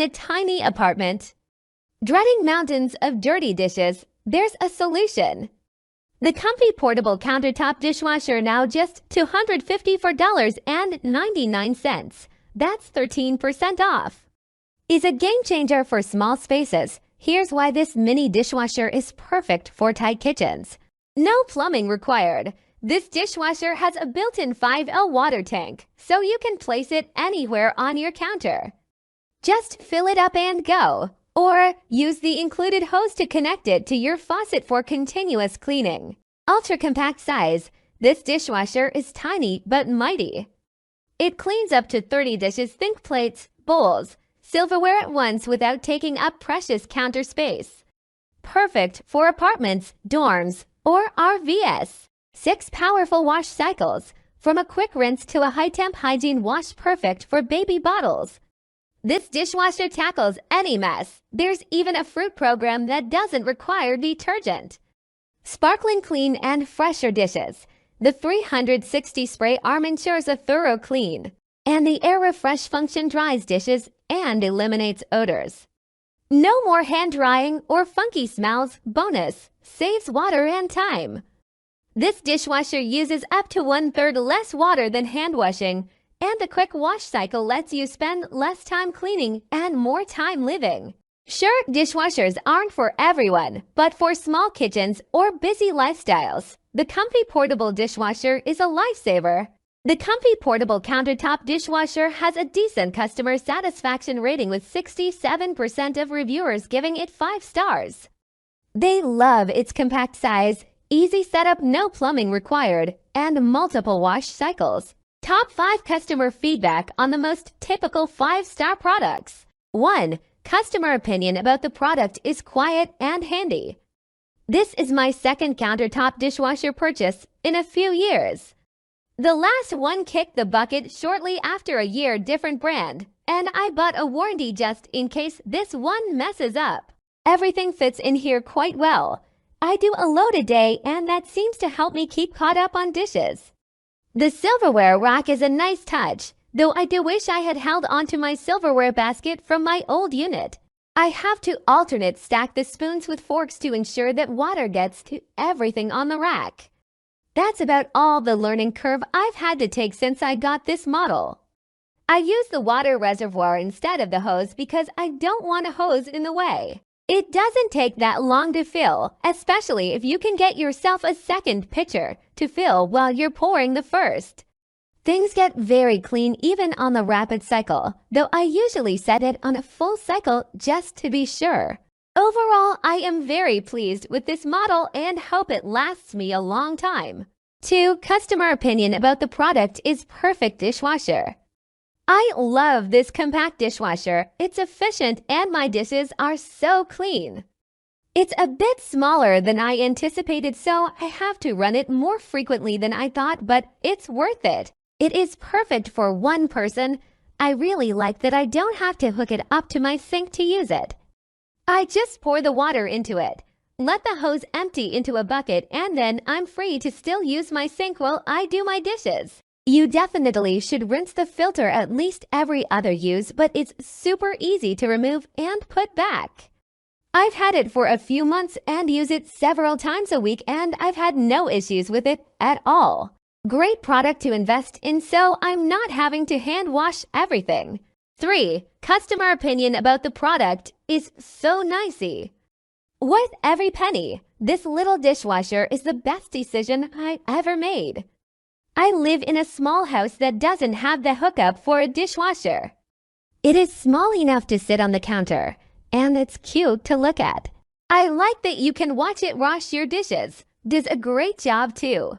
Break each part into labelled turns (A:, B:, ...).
A: a tiny apartment? Dreading mountains of dirty dishes? There's a solution. The COMFEE portable countertop dishwasher now just $254.99. That's 13% off. Is a game changer for small spaces. Here's why this mini dishwasher is perfect for tight kitchens. No plumbing required. This dishwasher has a built-in 5L water tank, so you can place it anywhere on your counter. Just fill it up and go. Or use the included hose to connect it to your faucet for continuous cleaning. Ultra-compact size. This dishwasher is tiny but mighty. It cleans up to 30 dishes, think plates, bowls, silverware at once without taking up precious counter space. Perfect for apartments, dorms, or RVs. 6 powerful wash cycles. From a quick rinse to a high-temp hygiene wash, perfect for baby bottles. This dishwasher tackles any mess. There's even a fruit program that doesn't require detergent. Sparkling clean and fresher dishes. The 360 spray arm ensures a thorough clean. And the Air Refresh function dries dishes and eliminates odors. No more hand drying or funky smells. Bonus, saves water and time. This dishwasher uses up to 1/3 less water than hand washing. And the quick wash cycle lets you spend less time cleaning and more time living. Sure, dishwashers aren't for everyone, but for small kitchens or busy lifestyles, the COMFEE portable dishwasher is a lifesaver. The COMFEE portable countertop dishwasher has a decent customer satisfaction rating with 67% of reviewers giving it 5 stars. They love its compact size, easy setup, no plumbing required, and multiple wash cycles. Top 5 customer feedback on the most typical 5-star products. 1. Customer opinion about the product is quiet and handy. This is my second countertop dishwasher purchase in a few years. The last one kicked the bucket shortly after a year, different brand, and I bought a warranty just in case this one messes up. Everything fits in here quite well. I do a load a day and that seems to help me keep caught up on dishes. The silverware rack is a nice touch, though I do wish I had held onto my silverware basket from my old unit. I have to alternate stack the spoons with forks to ensure that water gets to everything on the rack. That's about all the learning curve I've had to take since I got this model. I use the water reservoir instead of the hose because I don't want a hose in the way. It doesn't take that long to fill, especially if you can get yourself a second pitcher to fill while you're pouring the first. Things get very clean even on the rapid cycle, though I usually set it on a full cycle just to be sure. Overall, I am very pleased with this model and hope it lasts me a long time. 2. Customer opinion about the product is perfect dishwasher. I love this compact dishwasher. It's efficient and my dishes are so clean. It's a bit smaller than I anticipated, so I have to run it more frequently than I thought, but it's worth it. It is perfect for one person. I really like that I don't have to hook it up to my sink to use it. I just pour the water into it, let the hose empty into a bucket, and then I'm free to still use my sink while I do my dishes. You definitely should rinse the filter at least every other use, but it's super easy to remove and put back. I've had it for a few months and use it several times a week, and I've had no issues with it at all. Great product to invest in, so I'm not having to hand wash everything. 3. Customer opinion about the product is so nicey. Worth every penny. This little dishwasher is the best decision I ever made. I live in a small house that doesn't have the hookup for a dishwasher. It is small enough to sit on the counter, and it's cute to look at. I like that you can watch it wash your dishes. Does a great job too.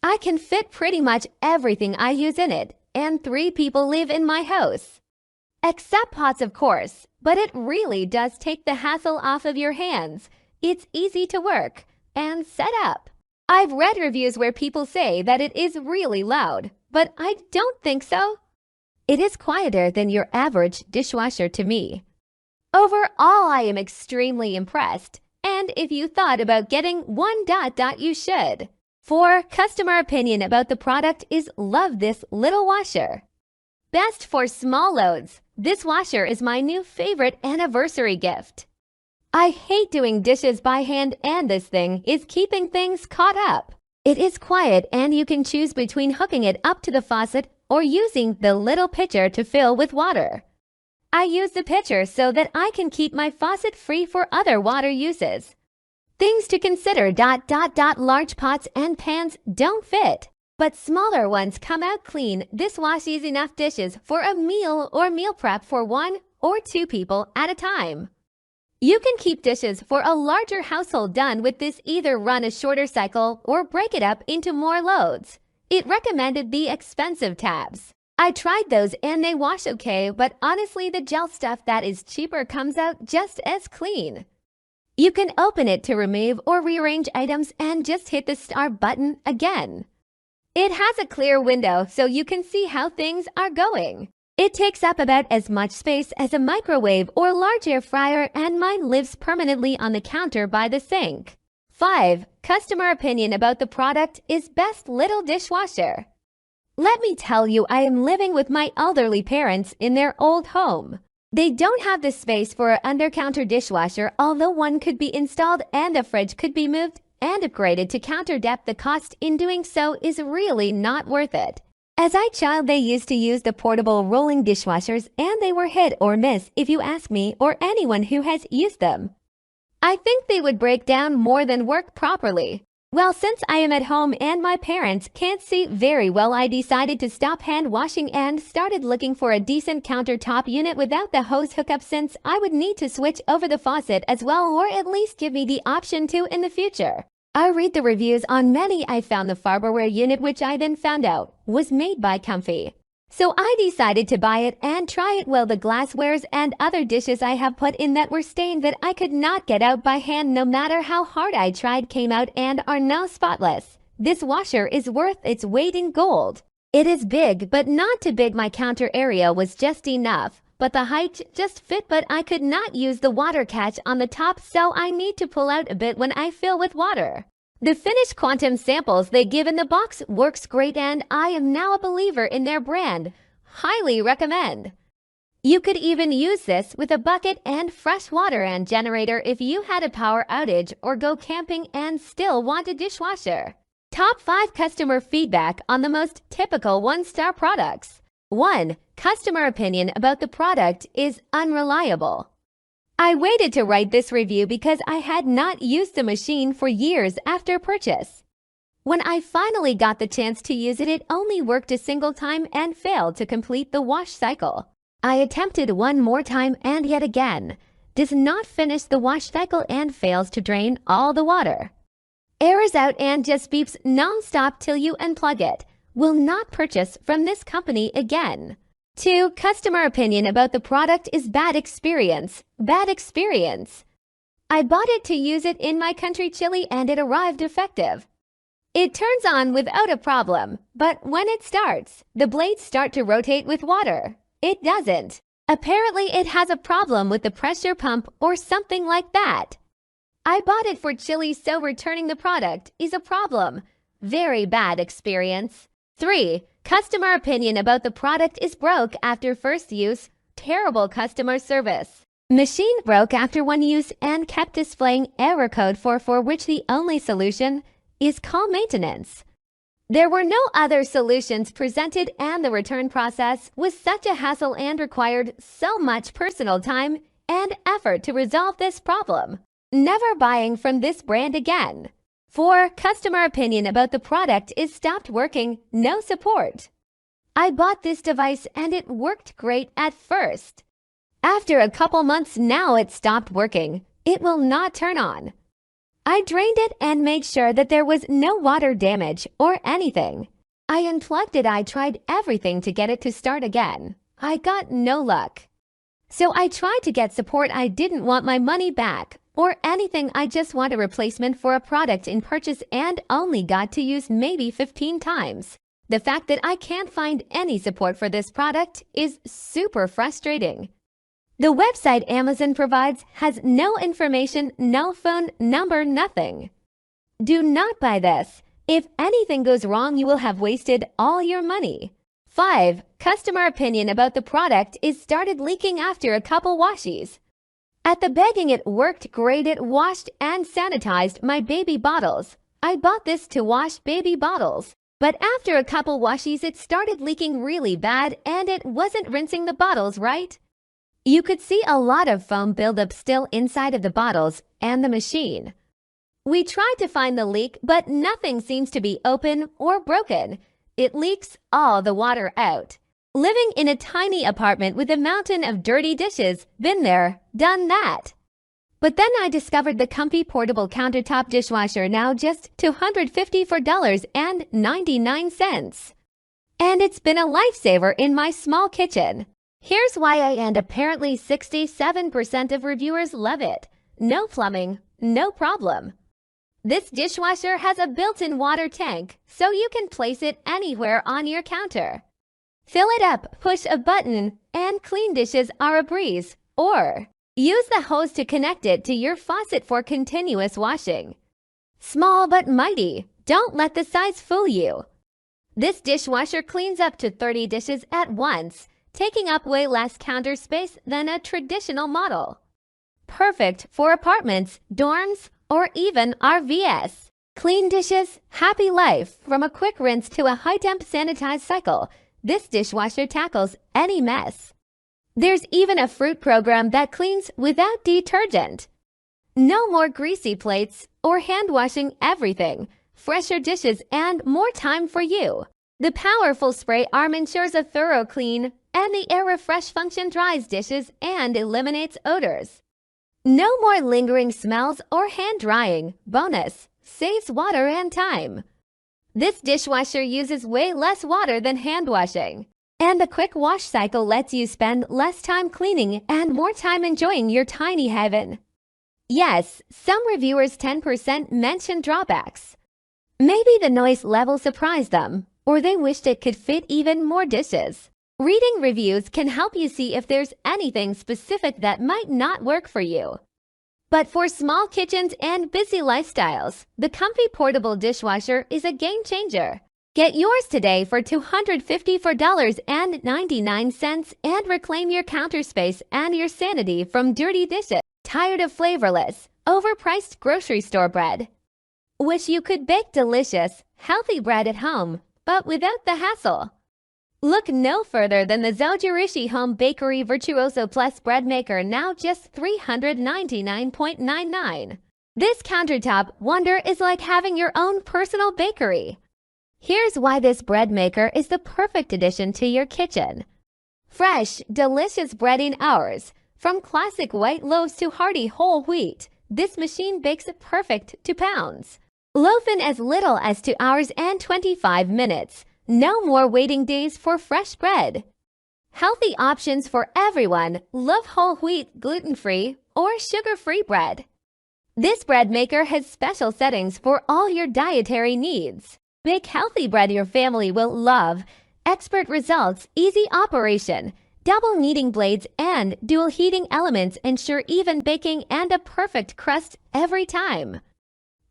A: I can fit pretty much everything I use in it, and 3 people live in my house. Except pots, of course, but it really does take the hassle off of your hands. It's easy to work and set up. I've read reviews where people say that it is really loud, but I don't think so. It is quieter than your average dishwasher to me. Overall, I am extremely impressed, and if you thought about getting one, you should. 4. Customer opinion about the product is love this little washer. Best for small loads. This washer is my new favorite anniversary gift. I hate doing dishes by hand, and this thing is keeping things caught up. It is quiet, and you can choose between hooking it up to the faucet or using the little pitcher to fill with water. I use the pitcher so that I can keep my faucet free for other water uses. Things to consider: large pots and pans don't fit, but smaller ones come out clean. This washes enough dishes for a meal or meal prep for 1 or 2 people at a time. You can keep dishes for a larger household done with this. Either run a shorter cycle or break it up into more loads. It recommended the expensive tabs. I tried those and they wash okay, but honestly the gel stuff that is cheaper comes out just as clean. You can open it to remove or rearrange items and just hit the start button again. It has a clear window so you can see how things are going. It takes up about as much space as a microwave or large air fryer, and mine lives permanently on the counter by the sink. 5. Customer opinion about the product is best little dishwasher. Let me tell you, I am living with my elderly parents in their old home. They don't have the space for an under-counter dishwasher, although one could be installed and the fridge could be moved and upgraded to Countertop. The cost in doing so is really not worth it. As a child, they used to use the portable rolling dishwashers, and they were hit or miss if you ask me or anyone who has used them. I think they would break down more than work properly. Well, since I am at home and my parents can't see very well, I decided to stop hand washing and started looking for a decent countertop unit without the hose hookup, since I would need to switch over the faucet as well, or at least give me the option to in the future. I read the reviews on many. I found the Farberware unit, which I then found out was made by COMFEE. So I decided to buy it and try it. Well, the glasswares and other dishes I have put in that were stained that I could not get out by hand, no matter how hard I tried, came out and are now spotless. This washer is worth its weight in gold. It is big, but not too big. My counter area was just enough, but the height just fit, but I could not use the water catch on the top, so I need to pull out a bit when I fill with water. The finished quantum samples they give in the box works great, and I am now a believer in their brand. Highly recommend. You could even use this with a bucket and fresh water and generator if you had a power outage or go camping and still want a dishwasher. Top 5 customer feedback on the most typical 1-star products. 1. Customer opinion about the product is unreliable. I waited to write this review because I had not used the machine for years after purchase. When I finally got the chance to use it, it only worked a single time and failed to complete the wash cycle. I attempted one more time and yet again. Does not finish the wash cycle and fails to drain all the water. Errors out and just beeps non-stop till you unplug it. Will not purchase from this company again. 2. Customer opinion about the product is bad experience. Bad experience. I bought it to use it in my country chili and it arrived defective. It turns on without a problem, but when it starts, the blades start to rotate with water. It doesn't. Apparently it has a problem with the pressure pump or something like that. I bought it for chili, so returning the product is a problem. Very bad experience. 3. Customer opinion about the product is broke after first use. Terrible customer service. Machine broke after one use and kept displaying error code for which the only solution is call maintenance. There were no other solutions presented, and the return process was such a hassle and required so much personal time and effort to resolve this problem. Never buying from this brand again. 4. Customer opinion about the product is stopped working. No support. I bought this device and it worked great at first. After a couple months now it stopped working. It will not turn on. I drained it and made sure that there was no water damage or anything. I unplugged it. I tried everything to get it to start again. I got no luck. So I tried to get support. I didn't want my money back or anything. I just want a replacement for a product in purchase and only got to use maybe 15 times. The fact that I can't find any support for this product is super frustrating. The website Amazon provides has no information, no phone number, nothing. Do not buy this. If anything goes wrong, you will have wasted all your money. 5. Customer opinion about the product is started leaking after a couple washes. At the beginning it worked great. It washed and sanitized my baby bottles. I bought this to wash baby bottles. But after a couple washes it started leaking really bad and it wasn't rinsing the bottles right. You could see a lot of foam buildup still inside of the bottles and the machine. We tried to find the leak, but nothing seems to be open or broken. It leaks all the water out. Living in a tiny apartment with a mountain of dirty dishes, been there, done that. But then I discovered the COMFEE portable countertop dishwasher, now just $254.99. And it's been a lifesaver in my small kitchen. Here's why and apparently 67% of reviewers love it. No plumbing, no problem. This dishwasher has a built-in water tank, so you can place it anywhere on your counter. Fill it up, push a button, and clean dishes are a breeze. Or use the hose to connect it to your faucet for continuous washing. Small but mighty. Don't let the size fool you. This dishwasher cleans up to 30 dishes at once, taking up way less counter space than a traditional model. Perfect for apartments, dorms, or even RVs. Clean dishes, happy life. From a quick rinse to a high-temp sanitized cycle, this dishwasher tackles any mess. There's even a fruit program that cleans without detergent. No more greasy plates or hand washing everything. Fresher dishes and more time for you. The powerful spray arm ensures a thorough clean, and the Air Refresh function dries dishes and eliminates odors. No more lingering smells or hand drying. Bonus, saves water and time. This dishwasher uses way less water than hand washing. And the quick wash cycle lets you spend less time cleaning and more time enjoying your tiny haven. Yes, some reviewers 10% mention drawbacks. Maybe the noise level surprised them, or they wished it could fit even more dishes. Reading reviews can help you see if there's anything specific that might not work for you. But for small kitchens and busy lifestyles, the COMFEE portable dishwasher is a game changer. Get yours today for $254.99 and reclaim your counter space and your sanity from dirty dishes. Tired of flavorless, overpriced grocery store bread? Wish you could bake delicious, healthy bread at home, but without the hassle? Look no further than the Zojirushi Home Bakery Virtuoso Plus Breadmaker, now just $399.99. This countertop wonder is like having your own personal bakery. Here's why this bread maker is the perfect addition to your kitchen. Fresh, delicious bread in hours. From classic white loaves to hearty whole wheat, this machine bakes perfect to pounds. Loaf in as little as 2 hours and 25 minutes. No more waiting days for fresh bread. Healthy options for everyone. Love whole wheat, gluten-free, or sugar-free bread. This bread maker has special settings for all your dietary needs. Bake healthy bread your family will love. Expert results, easy operation. Double kneading blades and dual heating elements ensure even baking and a perfect crust every time.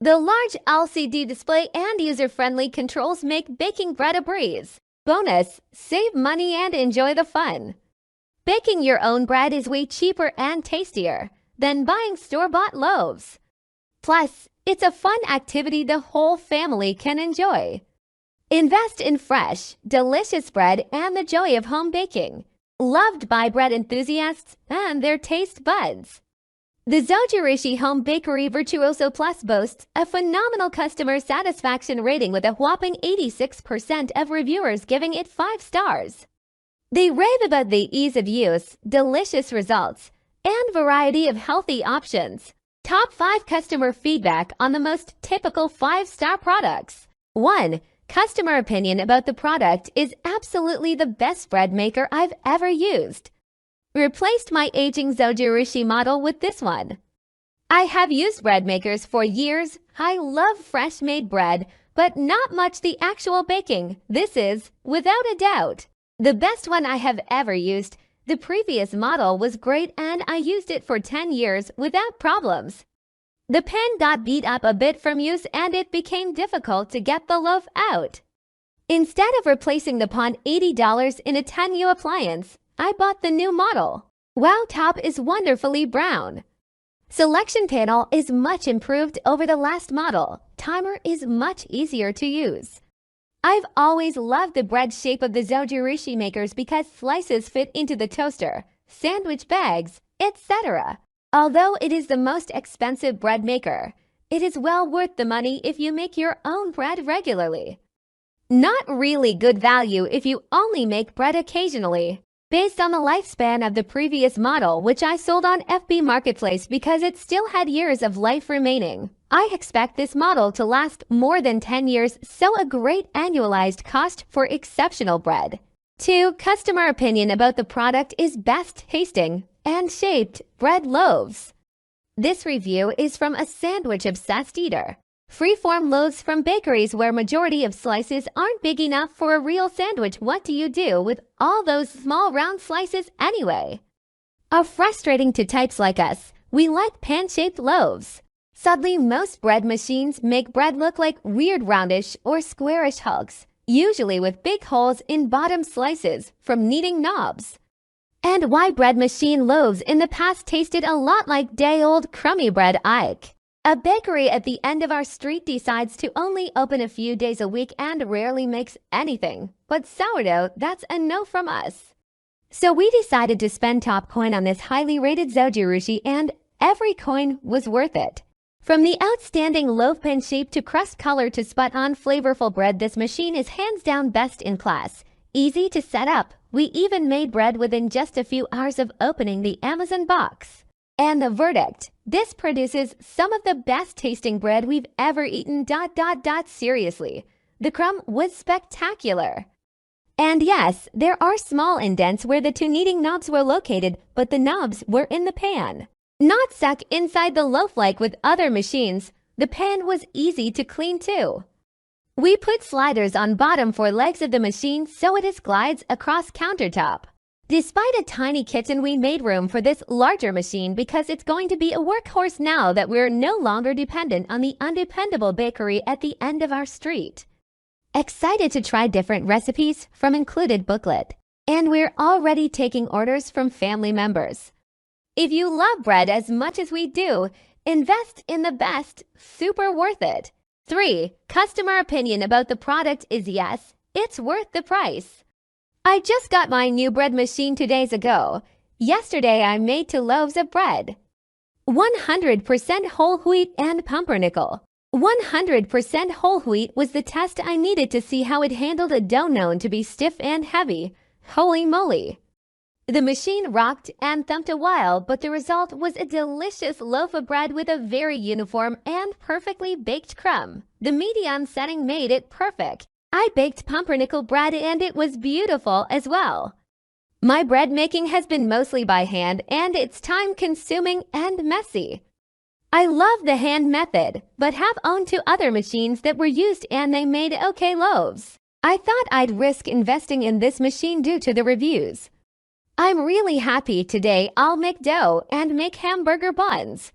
A: The large LCD display and user-friendly controls make baking bread a breeze. Bonus, save money and enjoy the fun. Baking your own bread is way cheaper and tastier than buying store-bought loaves. Plus, it's a fun activity the whole family can enjoy. Invest in fresh, delicious bread and the joy of home baking. Loved by bread enthusiasts and their taste buds. The Zojirushi Home Bakery Virtuoso Plus boasts a phenomenal customer satisfaction rating with a whopping 86% of reviewers giving it 5 stars. They rave about the ease of use, delicious results, and variety of healthy options. Top 5 customer feedback on the most typical 5-star products. 1. Customer opinion about the product is absolutely the best bread maker I've ever used. Replaced my aging Zojirushi model with this one. I have used bread makers for years. I love fresh made bread, but not much the actual baking. This is, without a doubt, the best one I have ever used. The previous model was great and I used it for 10 years without problems. The pan got beat up a bit from use and it became difficult to get the loaf out. Instead of replacing the pond $80 in a 10U appliance, I bought the new model. Wow, top is wonderfully brown. Selection panel is much improved over the last model. Timer is much easier to use. I've always loved the bread shape of the Zojirushi makers because slices fit into the toaster, sandwich bags, etc. Although it is the most expensive bread maker, it is well worth the money if you make your own bread regularly. Not really good value if you only make bread occasionally. Based on the lifespan of the previous model, which I sold on FB Marketplace because it still had years of life remaining, I expect this model to last more than 10 years, so a great annualized cost for exceptional bread. 2. Customer opinion about the product is best tasting and shaped bread loaves. This review is from a sandwich-obsessed eater. Freeform loaves from bakeries where majority of slices aren't big enough for a real sandwich. What do you do with all those small round slices anyway? Are frustrating to types like us. We like pan-shaped loaves. Sadly, most bread machines make bread look like weird roundish or squarish hulks, usually with big holes in bottom slices from kneading knobs. And why bread machine loaves in the past tasted a lot like day-old crummy bread. Ike. A bakery at the end of our street decides to only open a few days a week and rarely makes anything but sourdough. That's a no from us. So we decided to spend top coin on this highly rated Zojirushi, and every coin was worth it. From the outstanding loaf pan shape to crust color to spot-on flavorful bread, this machine is hands down best in class. Easy to set up. We even made bread within just a few hours of opening the Amazon box. And the verdict, this produces some of the best tasting bread we've ever eaten. Seriously, the crumb was spectacular. And yes, there are small indents where the two kneading knobs were located, but the knobs were in the pan, not stuck inside the loaf like with other machines. The pan was easy to clean too. We put sliders on bottom for legs of the machine so it glides across countertop. Despite a tiny kitchen, we made room for this larger machine because it's going to be a workhorse now that we're no longer dependent on the undependable bakery at the end of our street. Excited to try different recipes from included booklet. And we're already taking orders from family members. If you love bread as much as we do, invest in the best, super worth it. 3. Customer opinion about the product is yes, it's worth the price. I just got my new bread machine 2 days ago. Yesterday I made 2 loaves of bread. 100% whole wheat and pumpernickel. 100% whole wheat was the test I needed to see how it handled a dough known to be stiff and heavy. Holy moly! The machine rocked and thumped a while, but the result was a delicious loaf of bread with a very uniform and perfectly baked crumb. The medium setting made it perfect. I baked pumpernickel bread and it was beautiful as well. My bread making has been mostly by hand and it's time-consuming and messy. I love the hand method, but have owned 2 other machines that were used and they made okay loaves. I thought I'd risk investing in this machine due to the reviews. I'm really happy today. I'll make dough and make hamburger buns.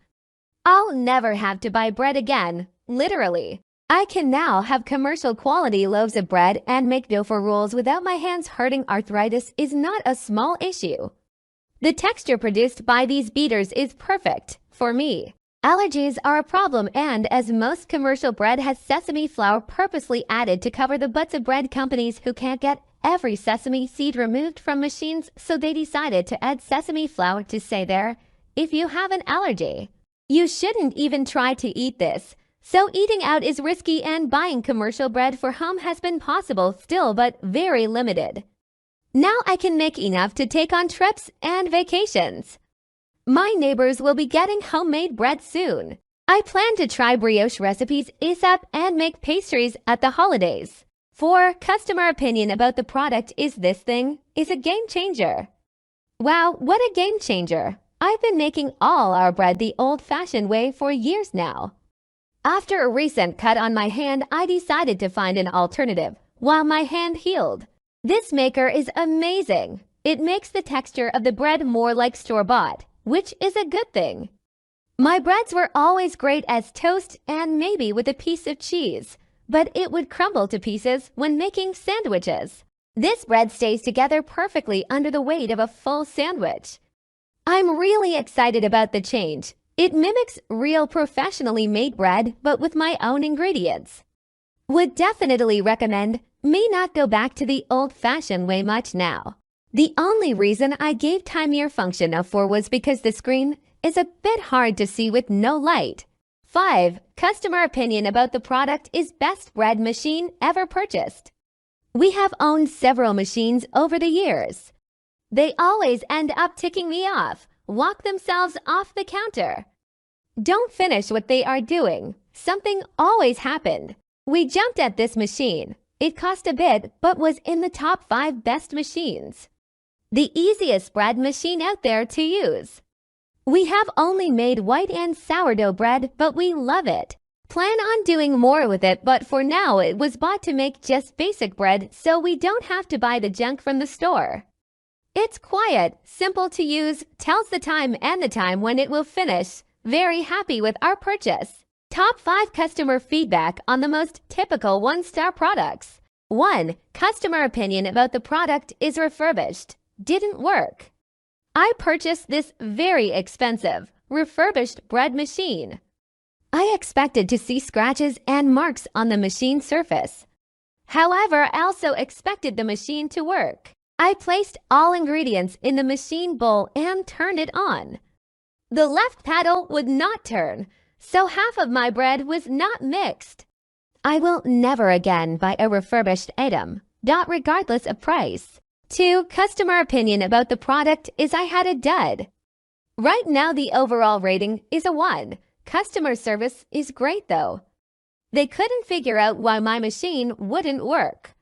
A: I'll never have to buy bread again, literally. I can now have commercial quality loaves of bread and make dough for rolls without my hands hurting. Arthritis is not a small issue. The texture produced by these beaters is perfect for me. Allergies are a problem, and as most commercial bread has sesame flour purposely added to cover the butts of bread companies who can't get every sesame seed removed from machines, so they decided to add sesame flour to say there. If you have an allergy, you shouldn't even try to eat this. So eating out is risky and buying commercial bread for home has been possible still, but very limited. Now I can make enough to take on trips and vacations. My neighbors will be getting homemade bread soon. I plan to try brioche recipes ASAP and make pastries at the holidays. 4. Customer opinion about the product is this thing is a game changer. Wow, what a game changer. I've been making all our bread the old-fashioned way for years now. After a recent cut on my hand, I decided to find an alternative while my hand healed. This maker is amazing. It makes the texture of the bread more like store-bought, which is a good thing. My breads were always great as toast and maybe with a piece of cheese, but it would crumble to pieces when making sandwiches. This bread stays together perfectly under the weight of a full sandwich. I'm really excited about the change. It mimics real professionally made bread, but with my own ingredients. Would definitely recommend, may not go back to the old-fashioned way much now. The only reason I gave timer function a 4 was because the screen is a bit hard to see with no light. 5. Customer opinion about the product is best bread machine ever purchased. We have owned several machines over the years. They always end up ticking me off, walk themselves off the counter. Don't finish what they are doing. Something always happened. We jumped at this machine. It cost a bit, but was in the top 5 best machines. The easiest bread machine out there to use. We have only made white and sourdough bread, but we love it. Plan on doing more with it, but for now it was bought to make just basic bread, so we don't have to buy the junk from the store. It's quiet, simple to use, tells the time and the time when it will finish. Very happy with our purchase. Top 5 customer feedback on the most typical 1-star products. 1. Customer opinion about the product is refurbished. Didn't work. I purchased this very expensive, refurbished bread machine. I expected to see scratches and marks on the machine surface. However, I also expected the machine to work. I placed all ingredients in the machine bowl and turned it on. The left paddle would not turn, so half of my bread was not mixed. I will never again buy a refurbished item, regardless of price. 2. Customer opinion about the product is I had a dud. Right now the overall rating is a 1. Customer service is great though. They couldn't figure out why my machine wouldn't work.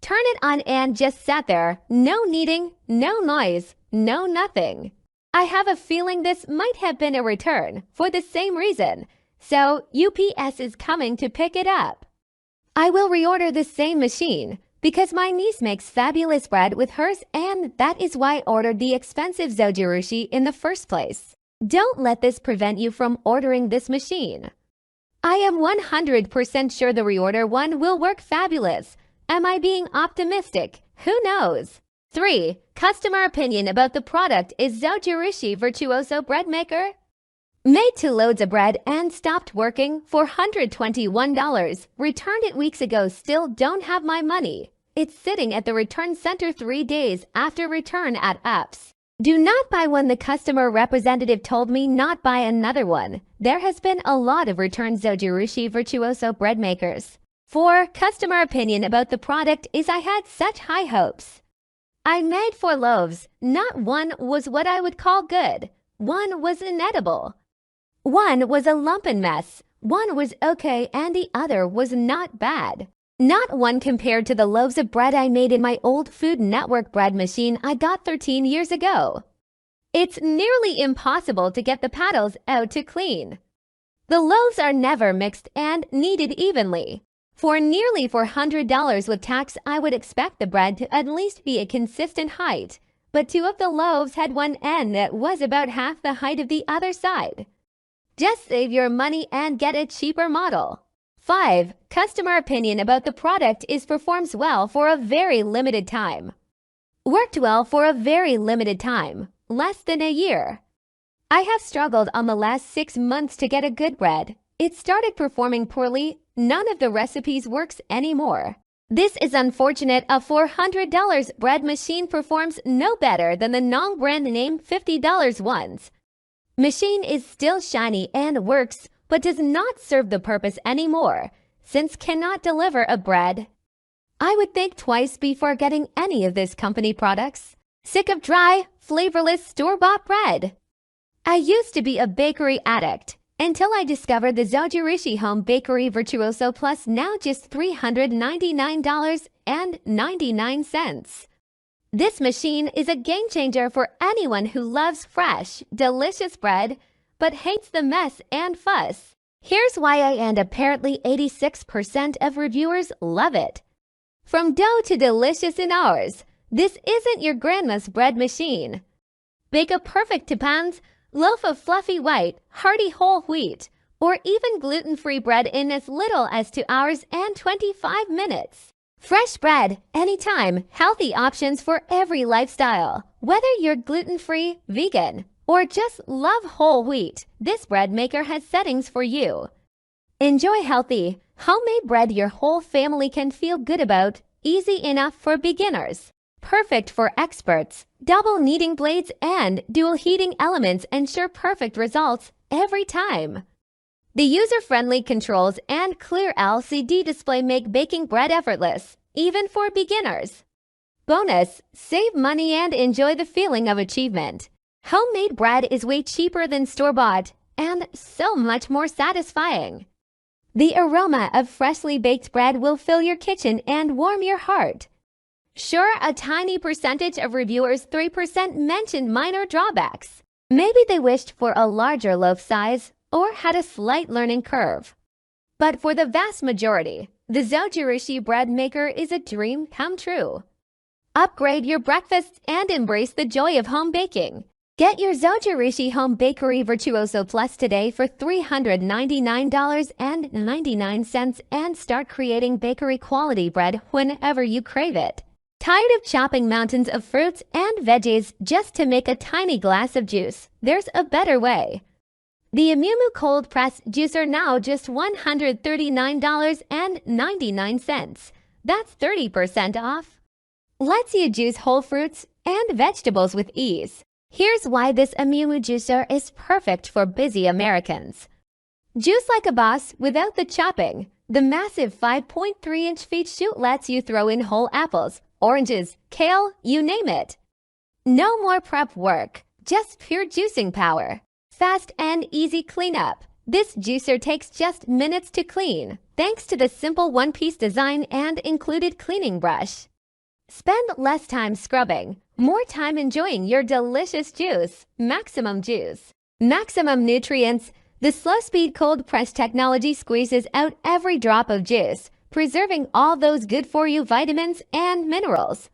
A: Turn it on and just sat there, no kneading, no noise, no nothing. I have a feeling this might have been a return for the same reason, so UPS is coming to pick it up. I will reorder the same machine because my niece makes fabulous bread with hers, and that is why I ordered the expensive Zojirushi in the first place. Don't let this prevent you from ordering this machine. I am 100% sure the reorder one will work fabulous. Am I being optimistic? Who knows? 3. Customer opinion about the product is Zojirushi Virtuoso Breadmaker. Made to loads of bread and stopped working for $121. Returned it weeks ago, still don't have my money. It's sitting at the return center 3 days after return at apps. Do not buy one. The customer representative told me not buy another one. There has been a lot of returned Zojirushi Virtuoso Breadmakers. 4. Customer opinion about the product is I had such high hopes. I made 4 loaves. Not one was what I would call good. One was inedible. One was a lumpen mess. One was okay and the other was not bad. Not one compared to the loaves of bread I made in my old Food Network bread machine I got 13 years ago. It's nearly impossible to get the paddles out to clean. The loaves are never mixed and kneaded evenly. For nearly $400 with tax, I would expect the bread to at least be a consistent height, but 2 of the loaves had one end that was about half the height of the other side. Just save your money and get a cheaper model. 5. Customer opinion about the product is performs well for a very limited time. Worked well for a very limited time, less than a year. I have struggled on the last 6 months to get a good bread. It started performing poorly. None of the recipes works anymore. This is unfortunate. A $400 bread machine performs no better than the non-brand name $50 ones. Machine is still shiny and works, but does not serve the purpose anymore, since cannot deliver a bread. I would think twice before getting any of this company products. Sick of dry, flavorless store-bought bread. I used to be a bakery addict until I discovered the Zojirushi Home Bakery Virtuoso Plus, now just $399.99. This machine is a game changer for anyone who loves fresh, delicious bread, but hates the mess and fuss. Here's why and apparently 86% of reviewers love it. From dough to delicious in hours, this isn't your grandma's bread machine. Bake a perfect tipans, loaf of fluffy white, hearty whole wheat, or even gluten-free bread in as little as 2 hours and 25 minutes. Fresh bread, anytime, healthy options for every lifestyle. Whether you're gluten-free, vegan, or just love whole wheat, this bread maker has settings for you. Enjoy healthy, homemade bread your whole family can feel good about, easy enough for beginners. Perfect for experts. Double kneading blades and dual heating elements ensure perfect results every time. The user-friendly controls and clear LCD display make baking bread effortless, even for beginners. Bonus, save money and enjoy the feeling of achievement. Homemade bread is way cheaper than store-bought and so much more satisfying. The aroma of freshly baked bread will fill your kitchen and warm your heart. Sure, a tiny percentage of reviewers, 3%, mentioned minor drawbacks. Maybe they wished for a larger loaf size or had a slight learning curve. But for the vast majority, the Zojirushi bread maker is a dream come true. Upgrade your breakfasts and embrace the joy of home baking. Get your Zojirushi Home Bakery Virtuoso Plus today for $399.99 and start creating bakery quality bread whenever you crave it. Tired of chopping mountains of fruits and veggies just to make a tiny glass of juice? There's a better way. The Amumu Cold Press Juicer now just $139.99. That's 30% off. Lets you juice whole fruits and vegetables with ease. Here's why this Amumu juicer is perfect for busy Americans. Juice like a boss without the chopping. The massive 5.3-inch feed chute lets you throw in whole apples, oranges, kale, you name it. No more prep work, just pure juicing power. Fast and easy cleanup. This juicer takes just minutes to clean, thanks to the simple one-piece design and included cleaning brush. Spend less time scrubbing, more time enjoying your delicious juice. Maximum juice. Maximum nutrients. The slow-speed cold press technology squeezes out every drop of juice, preserving all those good-for-you vitamins and minerals.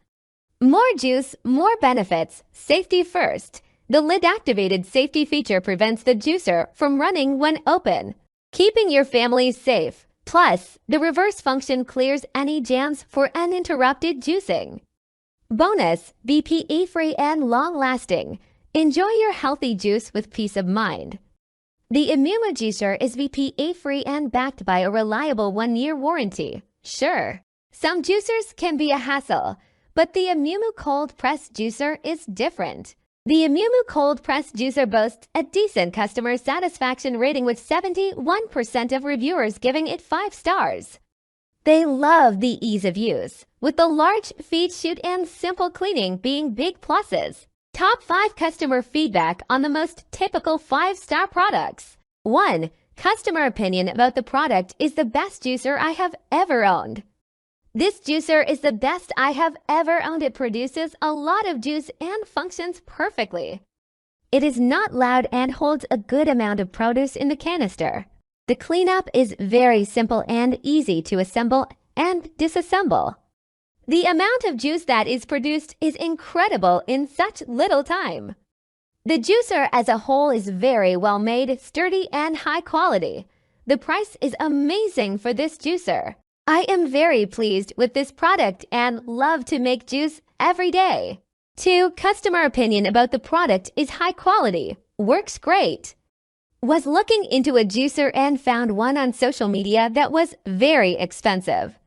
A: More juice, more benefits. Safety first. The lid-activated safety feature prevents the juicer from running when open, keeping your family safe. Plus, the reverse function clears any jams for uninterrupted juicing. Bonus, BPA-free and long-lasting. Enjoy your healthy juice with peace of mind. The Amumu juicer is BPA-free and backed by a reliable 1-year warranty. Sure, some juicers can be a hassle, but the Amumu Cold Press Juicer is different. The Amumu Cold Press Juicer boasts a decent customer satisfaction rating with 71% of reviewers giving it 5 stars. They love the ease of use, with the large feed chute and simple cleaning being big pluses. Top 5 customer feedback on the most typical 5-star products. 1. Customer opinion about the product is the best juicer I have ever owned. This juicer is the best I have ever owned. It produces a lot of juice and functions perfectly. It is not loud and holds a good amount of produce in the canister. The cleanup is very simple and easy to assemble and disassemble. The amount of juice that is produced is incredible in such little time. The juicer as a whole is very well made, sturdy, and high quality. The price is amazing for this juicer. I am very pleased with this product and love to make juice every day. 2. Customer opinion about the product is high quality. Works great. Was looking into a juicer and found one on social media that was very expensive.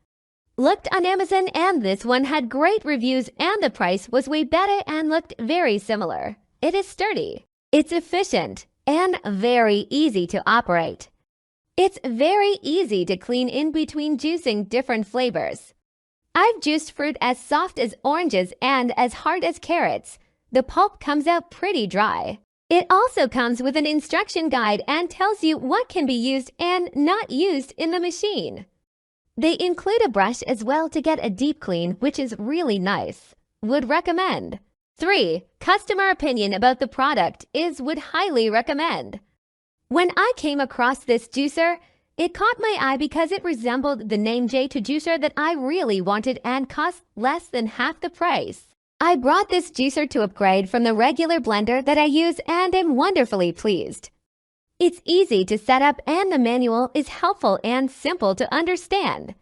A: Looked on Amazon and this one had great reviews and the price was way better and looked very similar. It is sturdy. It's efficient and very easy to operate. It's very easy to clean in between juicing different flavors. I've juiced fruit as soft as oranges and as hard as carrots. The pulp comes out pretty dry. It also comes with an instruction guide and tells you what can be used and not used in the machine. They include a brush as well to get a deep clean, which is really nice. Would recommend. 3. Customer opinion about the product is would highly recommend. When I came across this juicer, it caught my eye because it resembled the name J2 juicer that I really wanted and cost less than half the price. I brought this juicer to upgrade from the regular blender that I use and am wonderfully pleased. It's easy to set up and the manual is helpful and simple to understand.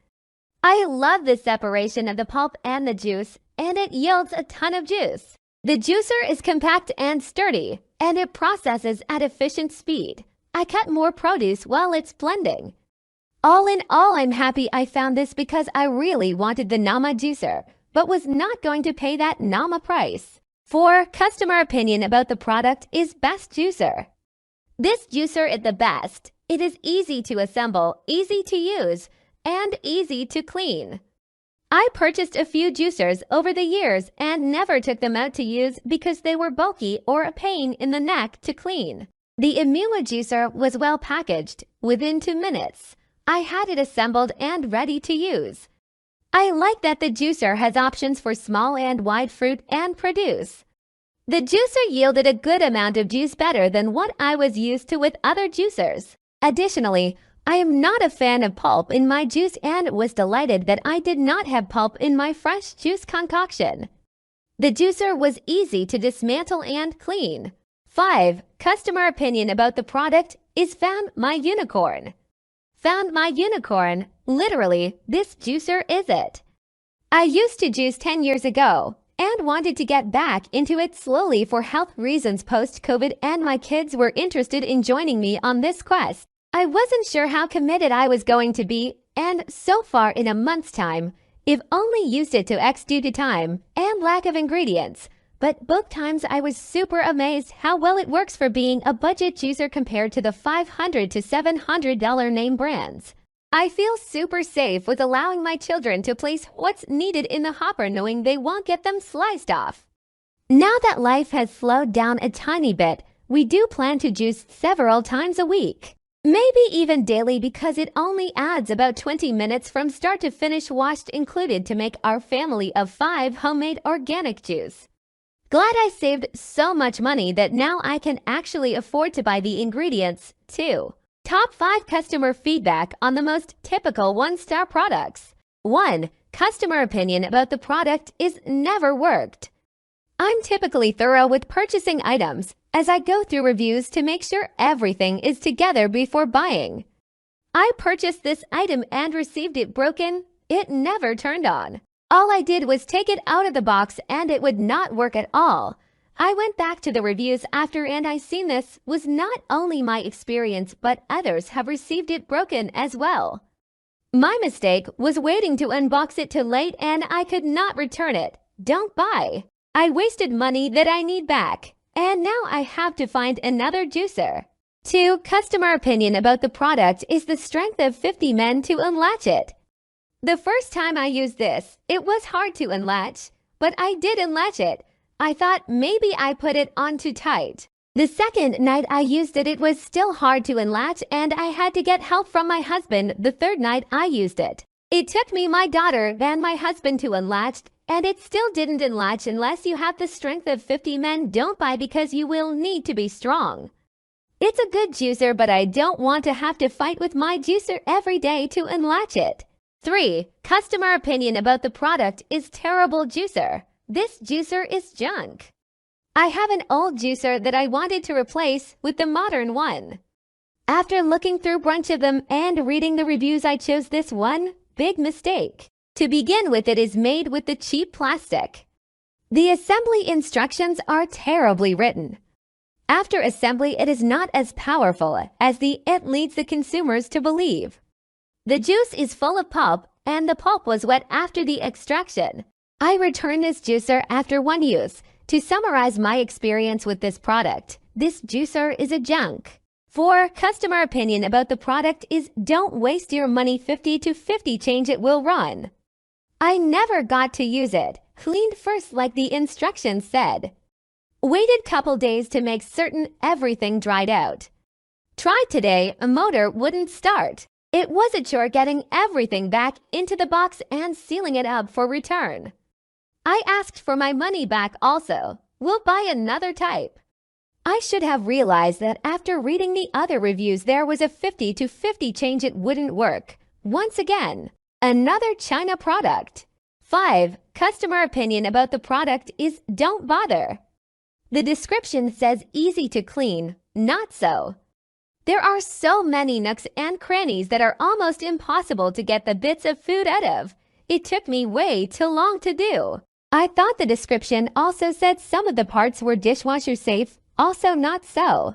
A: I love the separation of the pulp and the juice, and it yields a ton of juice. The juicer is compact and sturdy, and it processes at efficient speed. I cut more produce while it's blending. All in all, I'm happy I found this because I really wanted the Nama juicer, but was not going to pay that Nama price. 4. Customer opinion about the product is best juicer. This juicer is the best. It is easy to assemble, easy to use, and easy to clean. I purchased a few juicers over the years and never took them out to use because they were bulky or a pain in the neck to clean. The Amumu juicer was well packaged. Within 2 minutes, I had it assembled and ready to use. I like that the juicer has options for small and wide fruit and produce. The juicer yielded a good amount of juice, better than what I was used to with other juicers. Additionally, I am not a fan of pulp in my juice and was delighted that I did not have pulp in my fresh juice concoction. The juicer was easy to dismantle and clean. 5. Customer opinion about the product is found my unicorn. Found my unicorn. Literally, this juicer is it. I used to juice 10 years ago and wanted to get back into it slowly for health reasons post-COVID, and my kids were interested in joining me on this quest. I wasn't sure how committed I was going to be, and so far in a month's time, I've only used it to X due to time and lack of ingredients. But both times I was super amazed how well it works for being a budget juicer compared to the $500 to $700 name brands. I feel super safe with allowing my children to place what's needed in the hopper, knowing they won't get them sliced off. Now that life has slowed down a tiny bit, we do plan to juice several times a week. Maybe even daily, because it only adds about 20 minutes from start to finish, washed included, to make our family of 5 homemade organic juice. Glad I saved so much money that now I can actually afford to buy the ingredients, too. Top 5 customer feedback on the most typical 1-star products. 1. Customer opinion about the product is never worked. I'm typically thorough with purchasing items, as I go through reviews to make sure everything is together before buying. I purchased this item and received it broken. It never turned on. All I did was take it out of the box and it would not work at all. I went back to the reviews after and I seen this was not only my experience, but others have received it broken as well. My mistake was waiting to unbox it too late and I could not return it. Don't buy. I wasted money that I need back, and now I have to find another juicer. 2. Customer opinion about the product is the strength of 50 men to unlatch it. The first time I used this, it was hard to unlatch, but I did unlatch it. I thought maybe I put it on too tight. The second night I used it, it was still hard to unlatch and I had to get help from my husband. The third night I used it. It took me, my daughter, and my husband to unlatch, and it still didn't unlatch unless you have the strength of 50 men. Don't buy because you will need to be strong. It's a good juicer, but I don't want to have to fight with my juicer every day to unlatch it. 3. Customer opinion about the product is terrible juicer. This juicer is junk. I have an old juicer that I wanted to replace with the modern one. After looking through a bunch of them and reading the reviews, I chose this one. Big mistake. To begin with, it is made with the cheap plastic. The assembly instructions are terribly written. After assembly, it is not as powerful as it leads the consumers to believe. The juice is full of pulp, and the pulp was wet after the extraction. I returned this juicer after one use. To summarize my experience with this product, this juicer is a junk. 4. Customer opinion about the product is don't waste your money. 50 to 50 change it will run. I never got to use it. Cleaned first like the instructions said. Waited couple days to make certain everything dried out. Tried today, a motor wouldn't start. It was a chore getting everything back into the box and sealing it up for return. I asked for my money back also. We'll buy another type. I should have realized that after reading the other reviews there was a 50 to 50 change it wouldn't work. Once again, another China product. 5. Customer opinion about the product is don't bother. The description says easy to clean. Not so. There are so many nooks and crannies that are almost impossible to get the bits of food out of. It took me way too long to do. I thought the description also said some of the parts were dishwasher safe, also not so.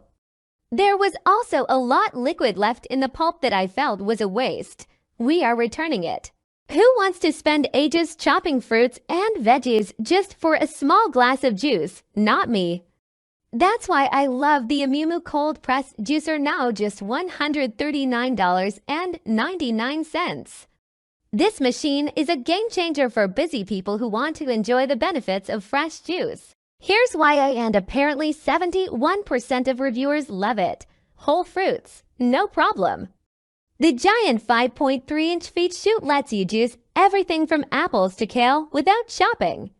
A: There was also a lot liquid left in the pulp that I felt was a waste. We are returning it. Who wants to spend ages chopping fruits and veggies just for a small glass of juice? Not me. That's why I love the Amumu cold press juicer, now just $139.99. This machine is a game changer for busy people who want to enjoy the benefits of fresh juice. Here's why, and apparently 71% of reviewers love it. Whole fruits, no problem. The giant 5.3-inch feed chute lets you juice everything from apples to kale without chopping.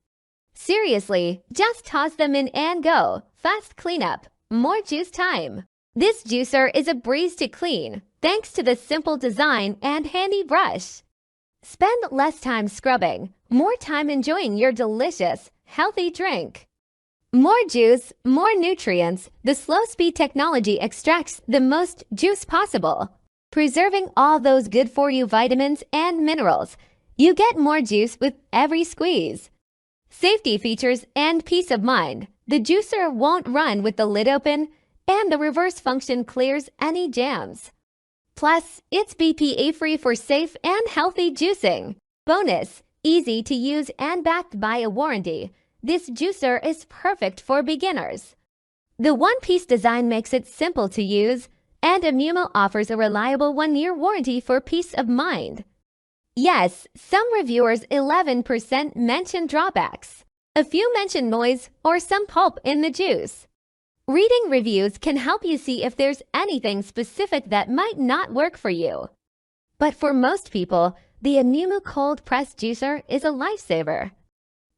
A: Seriously, just toss them in and go. Fast cleanup, more juice time. This juicer is a breeze to clean, thanks to the simple design and handy brush. Spend less time scrubbing, more time enjoying your delicious, healthy drink. More juice, more nutrients. The slow-speed technology extracts the most juice possible, preserving all those good-for-you vitamins and minerals. You get more juice with every squeeze. Safety features and peace of mind. The juicer won't run with the lid open, and the reverse function clears any jams. Plus, it's BPA-free for safe and healthy juicing. Bonus, easy to use and backed by a warranty. This juicer is perfect for beginners. The one-piece design makes it simple to use, and Amumu offers a reliable 1-year warranty for peace of mind. Yes, some reviewers 11% mention drawbacks. A few mention noise or some pulp in the juice. Reading reviews can help you see if there's anything specific that might not work for you. But for most people, the Amumu cold press juicer is a lifesaver.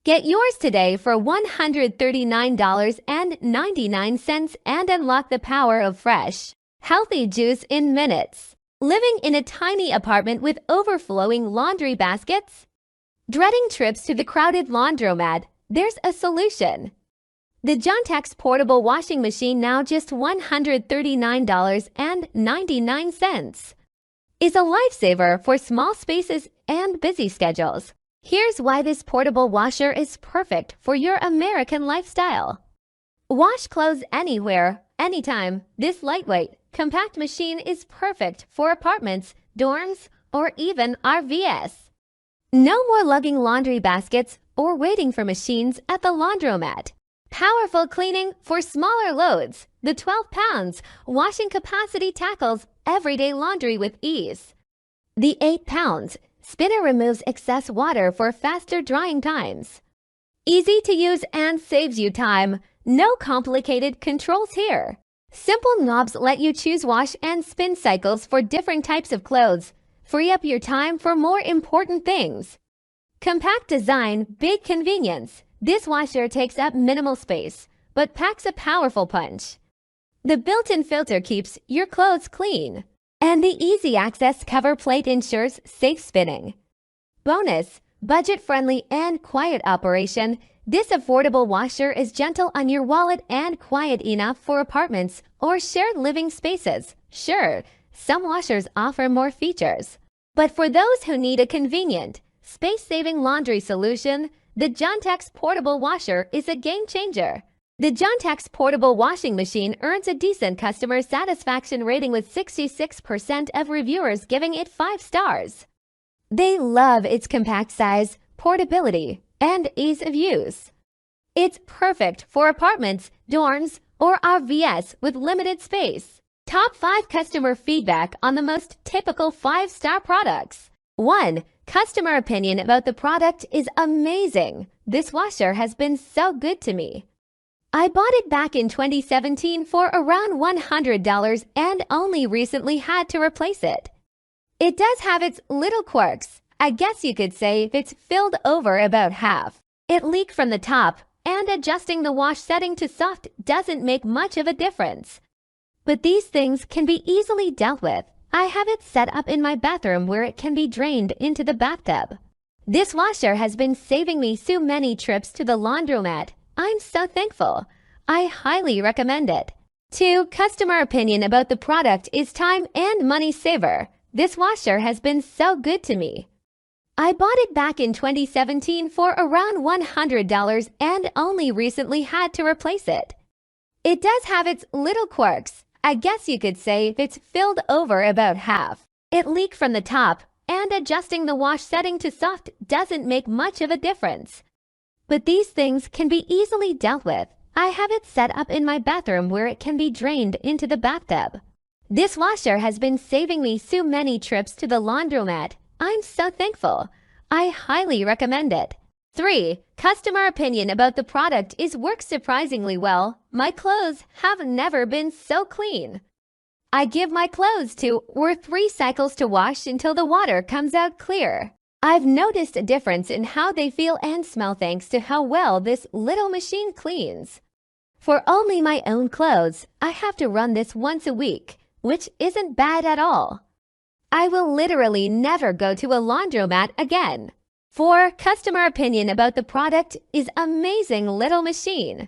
A: Get yours today for $139.99 and unlock the power of fresh, healthy juice in minutes. Living in a tiny apartment with overflowing laundry baskets? Dreading trips to the crowded laundromat? There's a solution. The Giantex portable washing machine, now just $139.99, is a lifesaver for small spaces and busy schedules. Here's why this portable washer is perfect for your American lifestyle. Wash clothes anywhere, anytime. This lightweight, compact machine is perfect for apartments, dorms, or even RVs. No more lugging laundry baskets or waiting for machines at the laundromat. Powerful cleaning for smaller loads. The 12 pounds washing capacity tackles everyday laundry with ease. The 8 pounds spinner removes excess water for faster drying times. Easy to use and saves you time. No complicated controls here. Simple knobs let you choose wash and spin cycles for different types of clothes. Free up your time for more important things. Compact design, big convenience. This washer takes up minimal space, but packs a powerful punch. The built-in filter keeps your clothes clean, and the easy access cover plate ensures safe spinning. Bonus, budget-friendly and quiet operation. This affordable washer is gentle on your wallet and quiet enough for apartments or shared living spaces. Sure, some washers offer more features, but for those who need a convenient, space-saving laundry solution, the Giantex portable washer is a game changer. The Giantex portable washing machine earns a decent customer satisfaction rating with 66% of reviewers giving it 5 stars. They love its compact size, portability, and ease of use. It's perfect for apartments, dorms, or RVs with limited space. Top 5 customer feedback on the most typical 5-star products. 1. Customer opinion about the product is amazing. This washer has been so good to me. I bought it back in 2017 for around $100 and only recently had to replace it. It does have its little quirks. I guess you could say it's filled over about half. It leaked from the top, and adjusting the wash setting to soft doesn't make much of a difference. But these things can be easily dealt with. I have it set up in my bathroom where it can be drained into the bathtub. This washer has been saving me so many trips to the laundromat. I'm so thankful. I highly recommend it. 2. Customer opinion about the product is time and money saver. This washer has been so good to me. I bought it back in 2017 for around $100 and only recently had to replace it. It does have its little quirks. I guess you could say it's filled over about half. It leaked from the top, and adjusting the wash setting to soft doesn't make much of a difference. But these things can be easily dealt with. I have it set up in my bathroom where it can be drained into the bathtub. This washer has been saving me so many trips to the laundromat. I'm so thankful. I highly recommend it. 3. Customer opinion about the product is works surprisingly well. My clothes have never been so clean. I give my clothes 2 or 3 cycles to wash until the water comes out clear. I've noticed a difference in how they feel and smell thanks to how well this little machine cleans. For only my own clothes, I have to run this once a week, which isn't bad at all. I will literally never go to a laundromat again. 4. Customer opinion about the product is amazing little machine.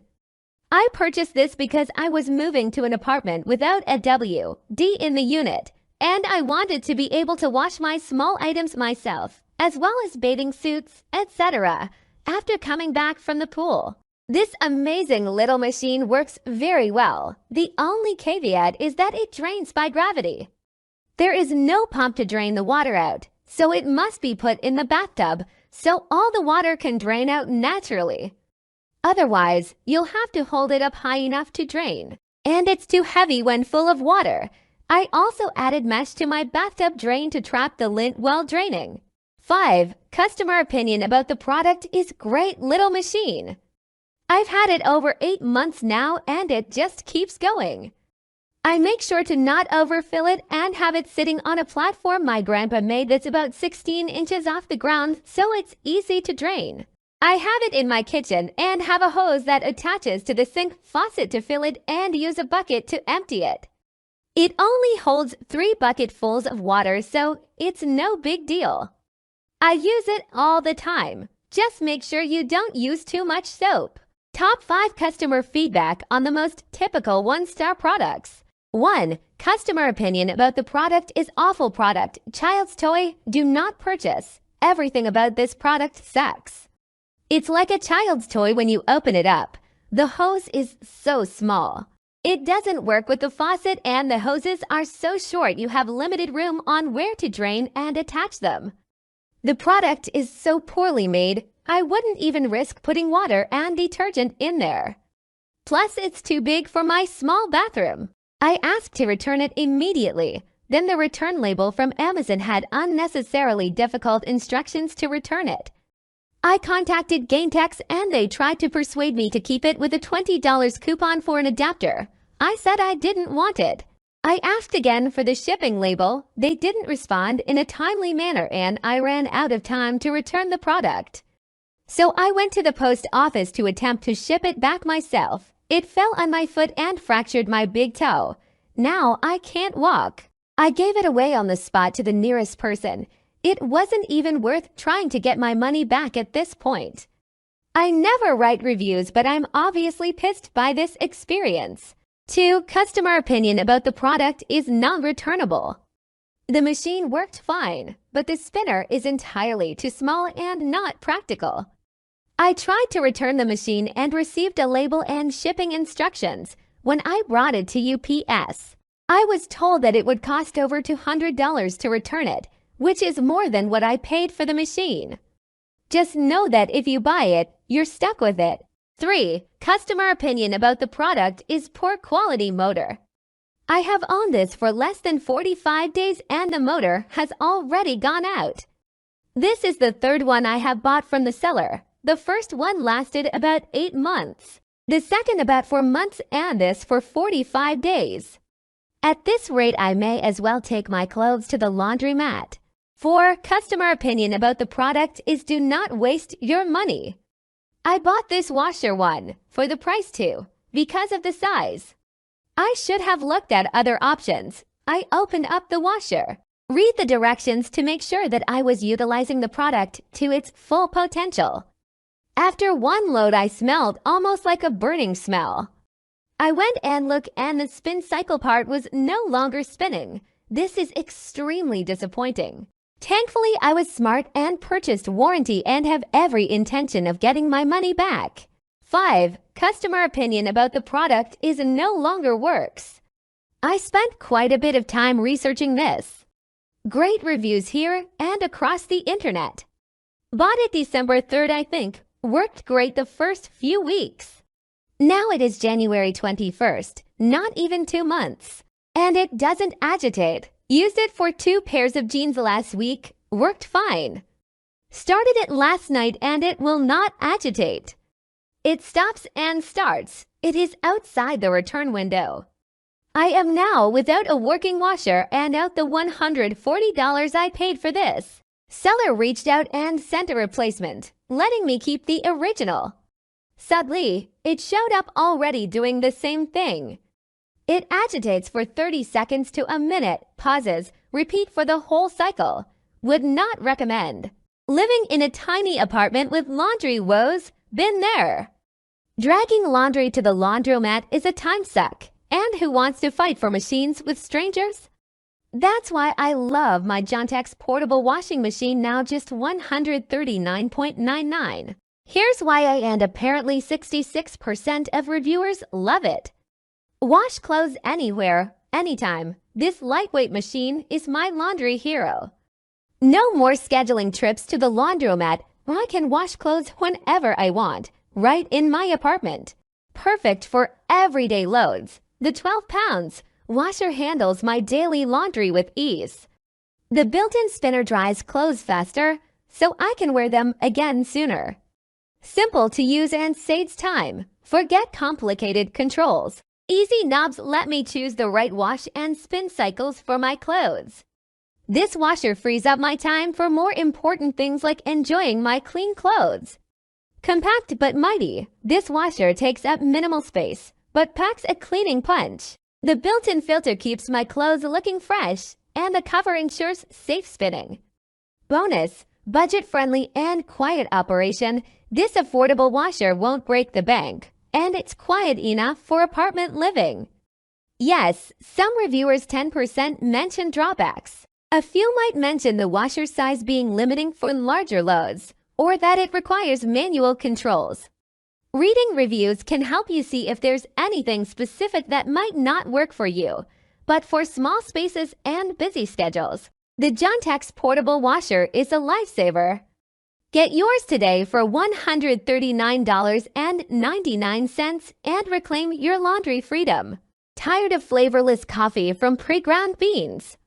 A: I purchased this because I was moving to an apartment without a WD in the unit, and I wanted to be able to wash my small items myself, as well as bathing suits, etc., after coming back from the pool. This amazing little machine works very well. The only caveat is that it drains by gravity. There is no pump to drain the water out, so it must be put in the bathtub so all the water can drain out naturally. Otherwise, you'll have to hold it up high enough to drain, and it's too heavy when full of water. I also added mesh to my bathtub drain to trap the lint while draining. 5. Customer opinion about the product is great little machine. I've had it over 8 months now and it just keeps going. I make sure to not overfill it and have it sitting on a platform my grandpa made that's about 16 inches off the ground so it's easy to drain. I have it in my kitchen and have a hose that attaches to the sink faucet to fill it and use a bucket to empty it. It only holds 3 bucketfuls of water, so it's no big deal. I use it all the time. Just make sure you don't use too much soap. Top 5 customer feedback on the most typical 1-star products. 1. Customer opinion about the product is awful product. Child's toy, do not purchase. Everything about this product sucks. It's like a child's toy when you open it up. The hose is so small. It doesn't work with the faucet and the hoses are so short you have limited room on where to drain and attach them. The product is so poorly made, I wouldn't even risk putting water and detergent in there. Plus, it's too big for my small bathroom. I asked to return it immediately. Then the return label from Amazon had unnecessarily difficult instructions to return it. I contacted Giantex and they tried to persuade me to keep it with a $20 coupon for an adapter. I said I didn't want it. I asked again for the shipping label. They didn't respond in a timely manner and I ran out of time to return the product. So I went to the post office to attempt to ship it back myself. It fell on my foot and fractured my big toe. Now I can't walk. I gave it away on the spot to the nearest person. It wasn't even worth trying to get my money back at this point. I never write reviews, but I'm obviously pissed by this experience. 2. Customer opinion about the product is non-returnable. The machine worked fine, but the spinner is entirely too small and not practical. I tried to return the machine and received a label and shipping instructions. When I brought it to UPS, I was told that it would cost over $200 to return it, which is more than what I paid for the machine. Just know that if you buy it, you're stuck with it. 3. Customer opinion about the product is poor quality motor. I have owned this for less than 45 days and the motor has already gone out. This is the 3rd one I have bought from the seller. The first one lasted about 8 months. The second about 4 months and this for 45 days. At this rate, I may as well take my clothes to the laundromat. 4. Customer opinion about the product is do not waste your money. I bought this washer one for the price too, because of the size. I should have looked at other options. I opened up the washer. Read the directions to make sure that I was utilizing the product to its full potential. After one load, I smelled almost like a burning smell. I went and looked and the spin cycle part was no longer spinning. This is extremely disappointing. Thankfully, I was smart and purchased warranty and have every intention of getting my money back. 5. Customer opinion about the product is no longer works. I spent quite a bit of time researching this. Great reviews here and across the internet. Bought it December 3rd, I think. Worked great the first few weeks. Now it is January 21st, not even 2 months. And it doesn't agitate. Used it for 2 pairs of jeans last week. Worked fine. Started it last night and it will not agitate. It stops and starts. It is outside the return window. I am now without a working washer and out the $140 I paid for this. Seller reached out and sent a replacement, letting me keep the original. Sadly, it showed up already doing the same thing. It agitates for 30 seconds to a minute, pauses, repeat for the whole cycle. Would not recommend. Living in a tiny apartment with laundry woes? Been there. Dragging laundry to the laundromat is a time suck. And who wants to fight for machines with strangers? That's why I love my Giantex portable washing machine, now just $139.99. Here's why and apparently 66% of reviewers love it. Wash clothes anywhere, anytime. This lightweight machine is my laundry hero. No more scheduling trips to the laundromat. I can wash clothes whenever I want, right in my apartment. Perfect for everyday loads. The 12 pounds washer handles my daily laundry with ease. The built-in spinner dries clothes faster, so I can wear them again sooner. Simple to use and saves time. Forget complicated controls. Easy knobs let me choose the right wash and spin cycles for my clothes. This washer frees up my time for more important things like enjoying my clean clothes. Compact but mighty, this washer takes up minimal space, but packs a cleaning punch. The built-in filter keeps my clothes looking fresh, and the cover ensures safe spinning. Bonus, budget-friendly and quiet operation, this affordable washer won't break the bank, and it's quiet enough for apartment living. Yes, some reviewers 10% mention drawbacks. A few might mention the washer size being limiting for larger loads, or that it requires manual controls. Reading reviews can help you see if there's anything specific that might not work for you, but for small spaces and busy schedules, the Giantex portable washer is a lifesaver. Get yours today for $139.99 and reclaim your laundry freedom. Tired of flavorless coffee from pre-ground beans?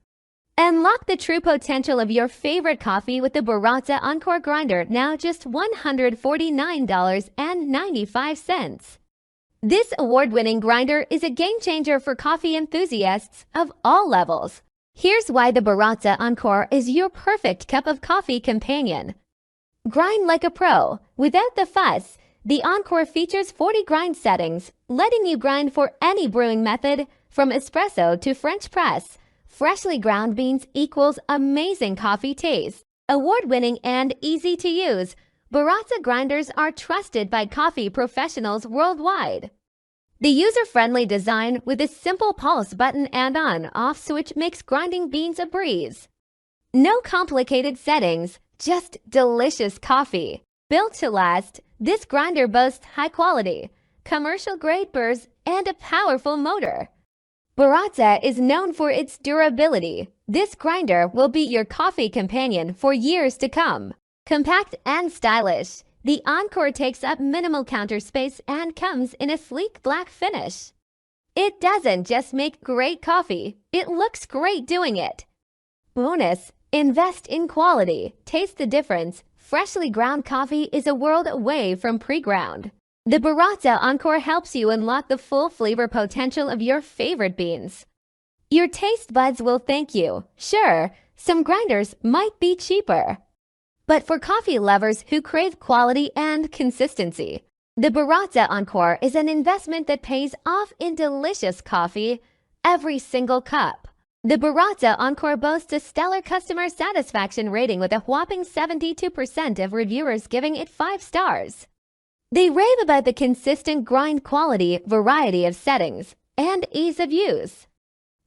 A: Unlock the true potential of your favorite coffee with the Baratza Encore grinder, now just $149.95. This award-winning grinder is a game-changer for coffee enthusiasts of all levels. Here's why the Baratza Encore is your perfect cup of coffee companion. Grind like a pro, without the fuss. The Encore features 40 grind settings, letting you grind for any brewing method, from espresso to French press. Freshly ground beans equals amazing coffee taste. Award-winning and easy to use, Baratza grinders are trusted by coffee professionals worldwide. The user-friendly design with a simple pulse button and on-off switch makes grinding beans a breeze. No complicated settings, just delicious coffee. Built to last, this grinder boasts high-quality, commercial-grade burrs and a powerful motor. Baratza is known for its durability. This grinder will be your coffee companion for years to come. Compact and stylish, the Encore takes up minimal counter space and comes in a sleek black finish. It doesn't just make great coffee, it looks great doing it. Bonus, invest in quality. Taste the difference. Freshly ground coffee is a world away from pre-ground. The Baratza Encore helps you unlock the full flavor potential of your favorite beans. Your taste buds will thank you. Sure, some grinders might be cheaper, but for coffee lovers who crave quality and consistency, the Baratza Encore is an investment that pays off in delicious coffee every single cup. The Baratza Encore boasts a stellar customer satisfaction rating with a whopping 72% of reviewers giving it 5 stars. They rave about the consistent grind quality, variety of settings, and ease of use.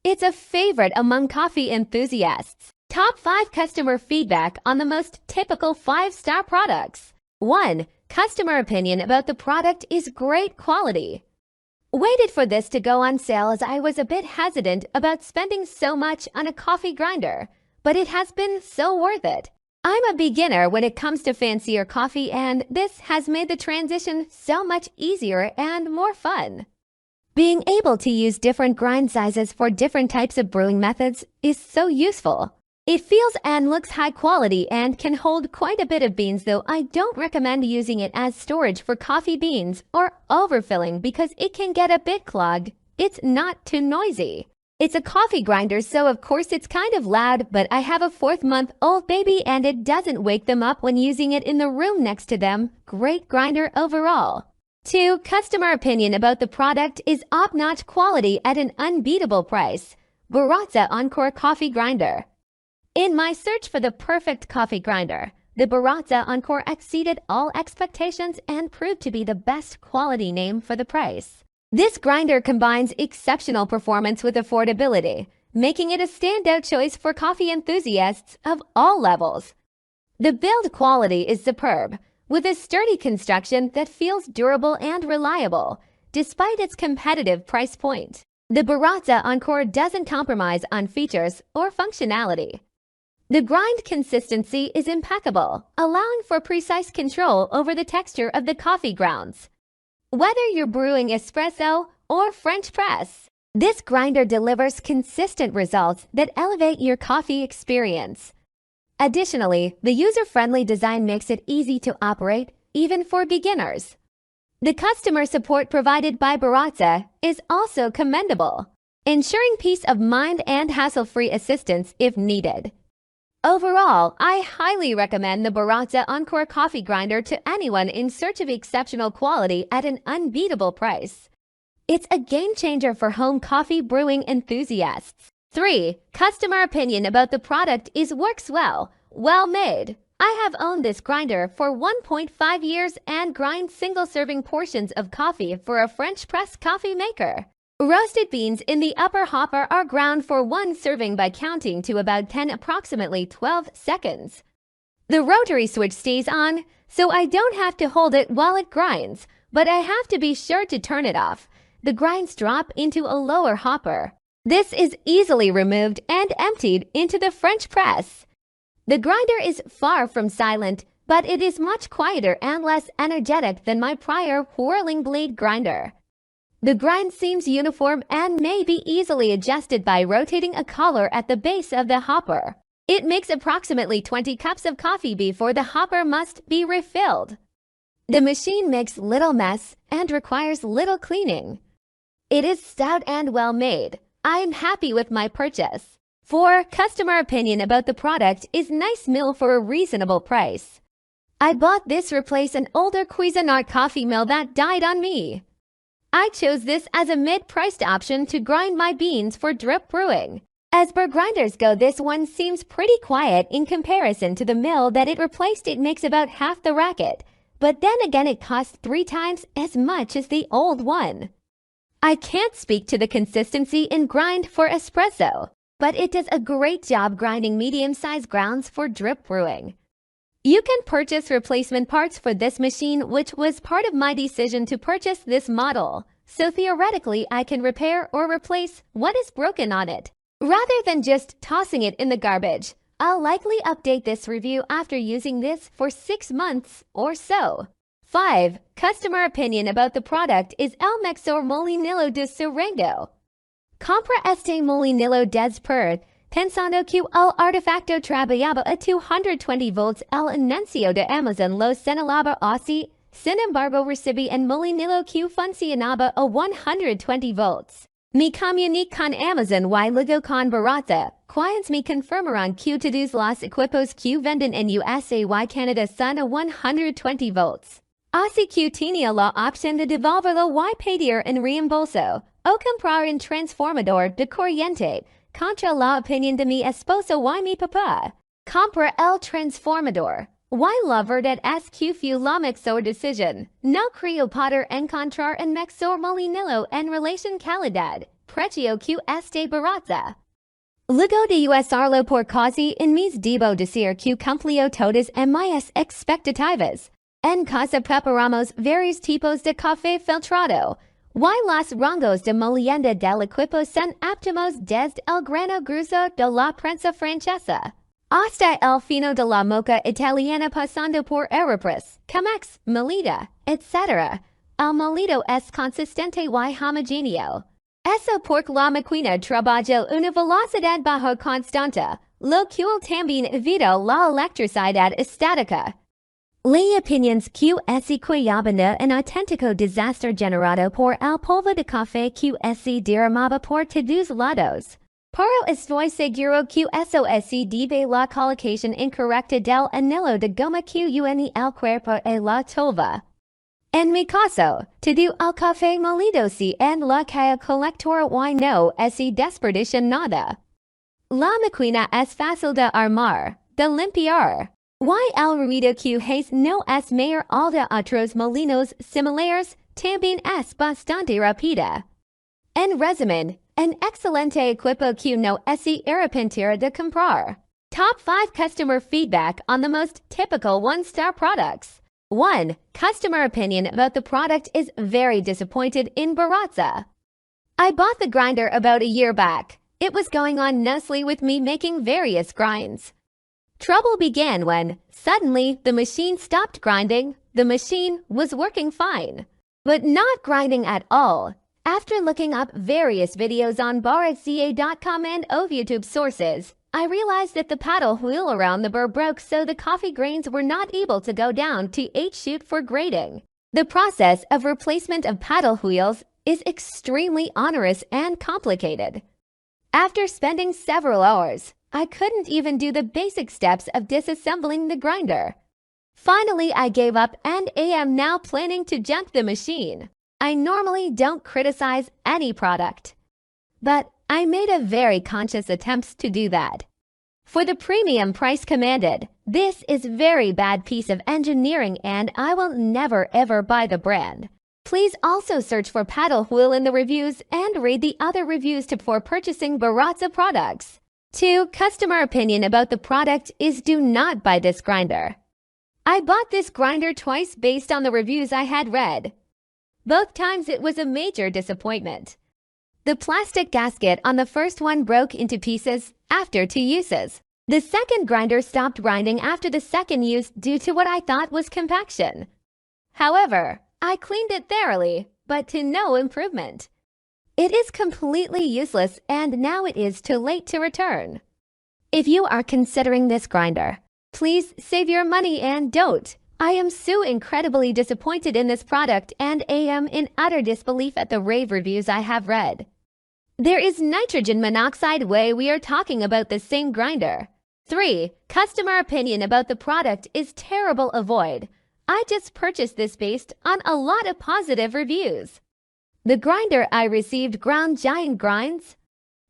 A: It's a favorite among coffee enthusiasts. Top 5 customer feedback on the most typical 5-star products. 1. Customer opinion about the product is great quality. Waited for this to go on sale as I was a bit hesitant about spending so much on a coffee grinder, but it has been so worth it. I'm a beginner when it comes to fancier coffee, and this has made the transition so much easier and more fun. Being able to use different grind sizes for different types of brewing methods is so useful. It feels and looks high quality and can hold quite a bit of beans, though I don't recommend using it as storage for coffee beans or overfilling because it can get a bit clogged. It's not too noisy. It's a coffee grinder, so of course it's kind of loud, but I have a 4-month-old baby and it doesn't wake them up when using it in the room next to them. Great grinder overall. 2. Customer opinion about the product is top-notch quality at an unbeatable price. Baratza Encore Coffee Grinder. In my search for the perfect coffee grinder, the Baratza Encore exceeded all expectations and proved to be the best quality name for the price. This grinder combines exceptional performance with affordability, making it a standout choice for coffee enthusiasts of all levels. The build quality is superb, with a sturdy construction that feels durable and reliable, despite its competitive price point. The Baratza Encore doesn't compromise on features or functionality. The grind consistency is impeccable, allowing for precise control over the texture of the coffee grounds. Whether you're brewing espresso or French press, this grinder delivers consistent results that elevate your coffee experience. Additionally, the user-friendly design makes it easy to operate, even for beginners. The customer support provided by Baratza is also commendable, ensuring peace of mind and hassle-free assistance if needed. Overall, I highly recommend the Baratza Encore coffee grinder to anyone in search of exceptional quality at an unbeatable price. It's a game changer for home coffee brewing enthusiasts. 3. Customer opinion about the product is works well made. I have owned this grinder for 1.5 years and grind single-serving portions of coffee for a French press coffee maker. Roasted beans in the upper hopper are ground for one serving by counting to about 10, approximately 12 seconds. The rotary switch stays on, so I don't have to hold it while it grinds, but I have to be sure to turn it off. The grinds drop into a lower hopper. This is easily removed and emptied into the French press. The grinder is far from silent, but it is much quieter and less energetic than my prior whirling blade grinder. The grind seems uniform and may be easily adjusted by rotating a collar at the base of the hopper. It makes approximately 20 cups of coffee before the hopper must be refilled. The machine makes little mess and requires little cleaning. It is stout and well made. I am happy with my purchase. 4. Customer opinion about the product is nice mill for a reasonable price. I bought this to replace an older Cuisinart coffee mill that died on me. I chose this as a mid-priced option to grind my beans for drip brewing. As brew grinders go, this one seems pretty quiet in comparison to the mill that it replaced. It makes about half the racket, but then again it costs 3 times as much as the old one. I can't speak to the consistency in grind for espresso, but it does a great job grinding medium-sized grounds for drip brewing. You can purchase replacement parts for this machine, which was part of my decision to purchase this model, so theoretically I can repair or replace what is broken on it. Rather than just tossing it in the garbage, I'll likely update this review after using this for 6 months or so. 5. Customer opinion about the product is el mejor molinillo de Surengo. Compra este molinillo después pensando que el artefacto trabajaba a 220 volts. El anuncio de Amazon lo señalaba así. Sin embargo, recibí un molinillo que funcionaba a 120 volts. Me comuniqué con Amazon y luego con Baratza, quienes me confirmaron que todos los equipos que venden en USA y Canadá son a 120 volts. Así que tenía la opción de devolverlo y pedir un reembolso, o comprar un transformador de corriente. Contra la opinión de mi esposo y mi papá. Compra el transformador. Why lover that SQ la mexor decision? No Creopater encontrar en mexor molinillo en relación calidad. Precio que este Baratza. Luego de usarlo por casi en mis debo decir que cumplió todas mis expectativas. En casa preparamos varios tipos de café filtrado. Y los rangos de molienda del equipo son óptimos desde el grano grueso de la prensa francesa hasta el fino de la mocha italiana pasando por aeropress, Chemex, Melita, etc. El molido es consistente y homogéneo. Eso porque la máquina trabaja una velocidad bajo constante, lo cual también evita la electricidad estática. La opinions QSE Cuiabana un auténtico desastre generado por el polvo de café QSE derramaba por todos lados. Pero estoy seguro que eso se debe la colocación incorrecta del anillo de goma que une el cuerpo a la tolva. En mi caso, todo el café molido si en la caja colectora y no se desperdicia nada. La máquina es fácil de armar, de limpiar. Y el ruido que hace no es mayor al de otros molinos similares, también es bastante rápida. En resumen, an excelente equipo que no se arrepentirá de comprar. Top 5 customer feedback on the most typical one-star products. 1. Customer opinion about the product is very disappointed in Baratza. I bought the grinder about a year back. It was going on nicely with me making various grinds. Trouble began when, suddenly, the machine stopped grinding. The machine was working fine, but not grinding at all. After looking up various videos on Baratza.com and of YouTube sources, I realized that the paddle wheel around the burr broke, so the coffee grains were not able to go down to 8 chute for grating. The process of replacement of paddle wheels is extremely onerous and complicated. After spending several hours, I couldn't even do the basic steps of disassembling the grinder. Finally, I gave up and am now planning to junk the machine. I normally don't criticize any product, but I made a very conscious attempt to do that. For the premium price commanded, this is very bad piece of engineering and I will never ever buy the brand. Please also search for paddle wheel in the reviews and read the other reviews before purchasing Baratza products. 2. Customer opinion about the product is do not buy this grinder. I bought this grinder twice based on the reviews I had read. Both times it was a major disappointment. The plastic gasket on the first one broke into pieces after 2 uses. The second grinder stopped grinding after the second use due to what I thought was compaction. However, I cleaned it thoroughly, but to no improvement. It is completely useless and now it is too late to return. If you are considering this grinder, please save your money and don't. I am so incredibly disappointed in this product and am in utter disbelief at the rave reviews I have read. There is nitrogen monoxide way we are talking about the same grinder. 3. Customer opinion about the product is terrible avoid. I just purchased this based on a lot of positive reviews. The grinder I received ground giant grinds.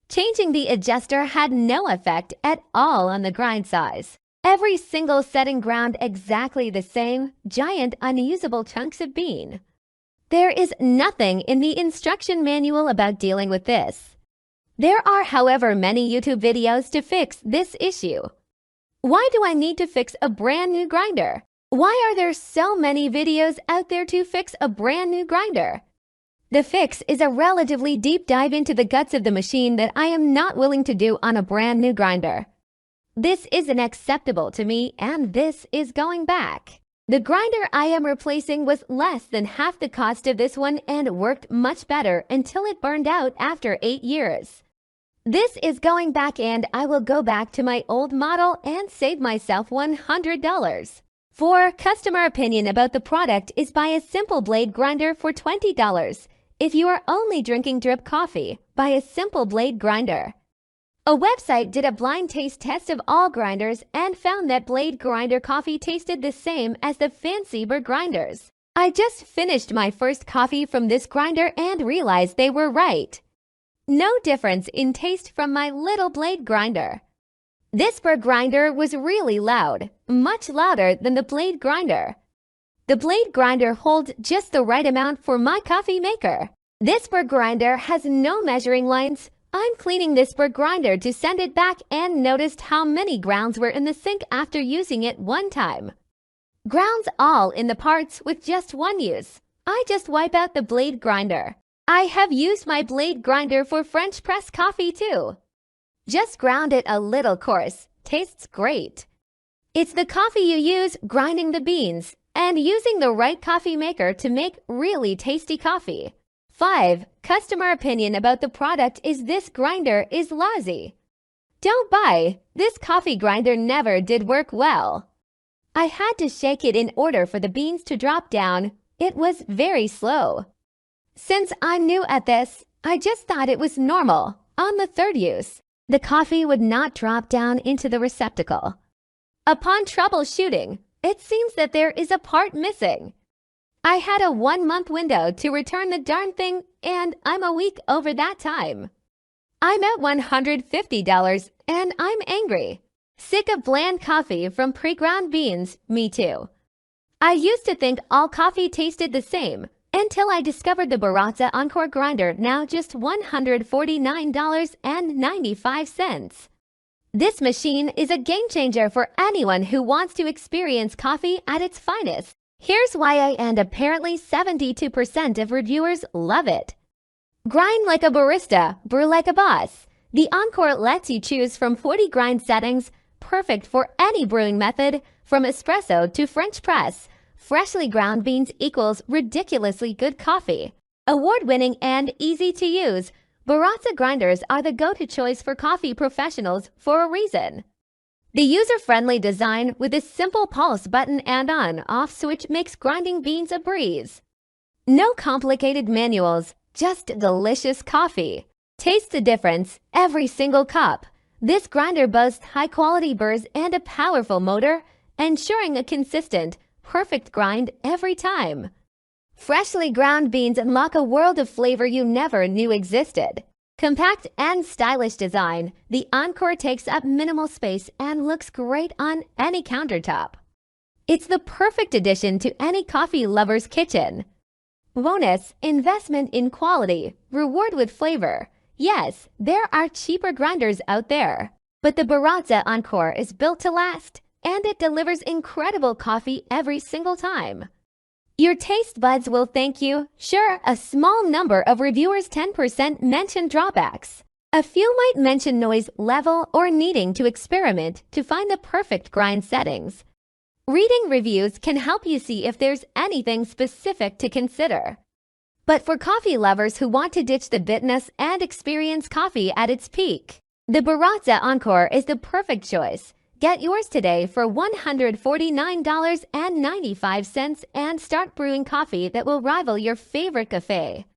A: Changing the adjuster had no effect at all on the grind size. Every single setting ground exactly the same, giant unusable chunks of bean. There is nothing in the instruction manual about dealing with this. There are, however, many YouTube videos to fix this issue. Why do I need to fix a brand new grinder? Why are there so many videos out there to fix a brand new grinder? The fix is a relatively deep dive into the guts of the machine that I am not willing to do on a brand new grinder. This isn't acceptable to me and this is going back. The grinder I am replacing was less than half the cost of this one and worked much better until it burned out after 8 years. This is going back and I will go back to my old model and save myself $100. 4. Customer opinion about the product is buy a simple blade grinder for $20. If you are only drinking drip coffee, buy a simple blade grinder. A website did a blind taste test of all grinders and found that blade grinder coffee tasted the same as the fancy burr grinders. I just finished my first coffee from this grinder and realized they were right. No difference in taste from my little blade grinder. This burr grinder was really loud, much louder than the blade grinder. The blade grinder holds just the right amount for my coffee maker. This burr grinder has no measuring lines. I'm cleaning this burr grinder to send it back and noticed how many grounds were in the sink after using it one time. Grounds all in the parts with just one use. I just wipe out the blade grinder. I have used my blade grinder for French press coffee too. Just ground it a little coarse. Tastes great. It's the coffee you use grinding the beans and using the right coffee maker to make really tasty coffee. 5. Customer opinion about the product is this grinder is lousy. Don't buy. This coffee grinder never did work well. I had to shake it in order for the beans to drop down. It was very slow. Since I'm new at this, I just thought it was normal. On the third use, the coffee would not drop down into the receptacle. Upon troubleshooting, it seems that there is a part missing. I had a 1-month window to return the darn thing, and I'm a week over that time. I'm at $150, and I'm angry. Sick of bland coffee from pre-ground beans, me too. I used to think all coffee tasted the same, until I discovered the Baratza Encore grinder, now just $149.95. This machine is a game changer for anyone who wants to experience coffee at its finest. Here's why, and apparently 72% of reviewers love it. Grind like a barista, brew like a boss. The Encore lets you choose from 40 grind settings, perfect for any brewing method, from espresso to French press. Freshly ground beans equals ridiculously good coffee. Award-winning and easy to use, Baratza grinders are the go-to choice for coffee professionals for a reason. The user-friendly design with a simple pulse button and on-off switch makes grinding beans a breeze. No complicated manuals, just delicious coffee. Taste the difference every single cup. This grinder boasts high-quality burrs and a powerful motor, ensuring a consistent, perfect grind every time. Freshly ground beans unlock a world of flavor you never knew existed. Compact and stylish design, the Encore takes up minimal space and looks great on any countertop. It's the perfect addition to any coffee lover's kitchen. Bonus, investment in quality, reward with flavor. Yes, there are cheaper grinders out there, but the Baratza Encore is built to last, and it delivers incredible coffee every single time. Your taste buds will thank you. Sure, a small number of reviewers 10% mention drawbacks. A few might mention noise level or needing to experiment to find the perfect grind settings. Reading reviews can help you see if there's anything specific to consider. But for coffee lovers who want to ditch the bitness and experience coffee at its peak, the Baratza Encore is the perfect choice. Get yours today for $149.95 and start brewing coffee that will rival your favorite cafe.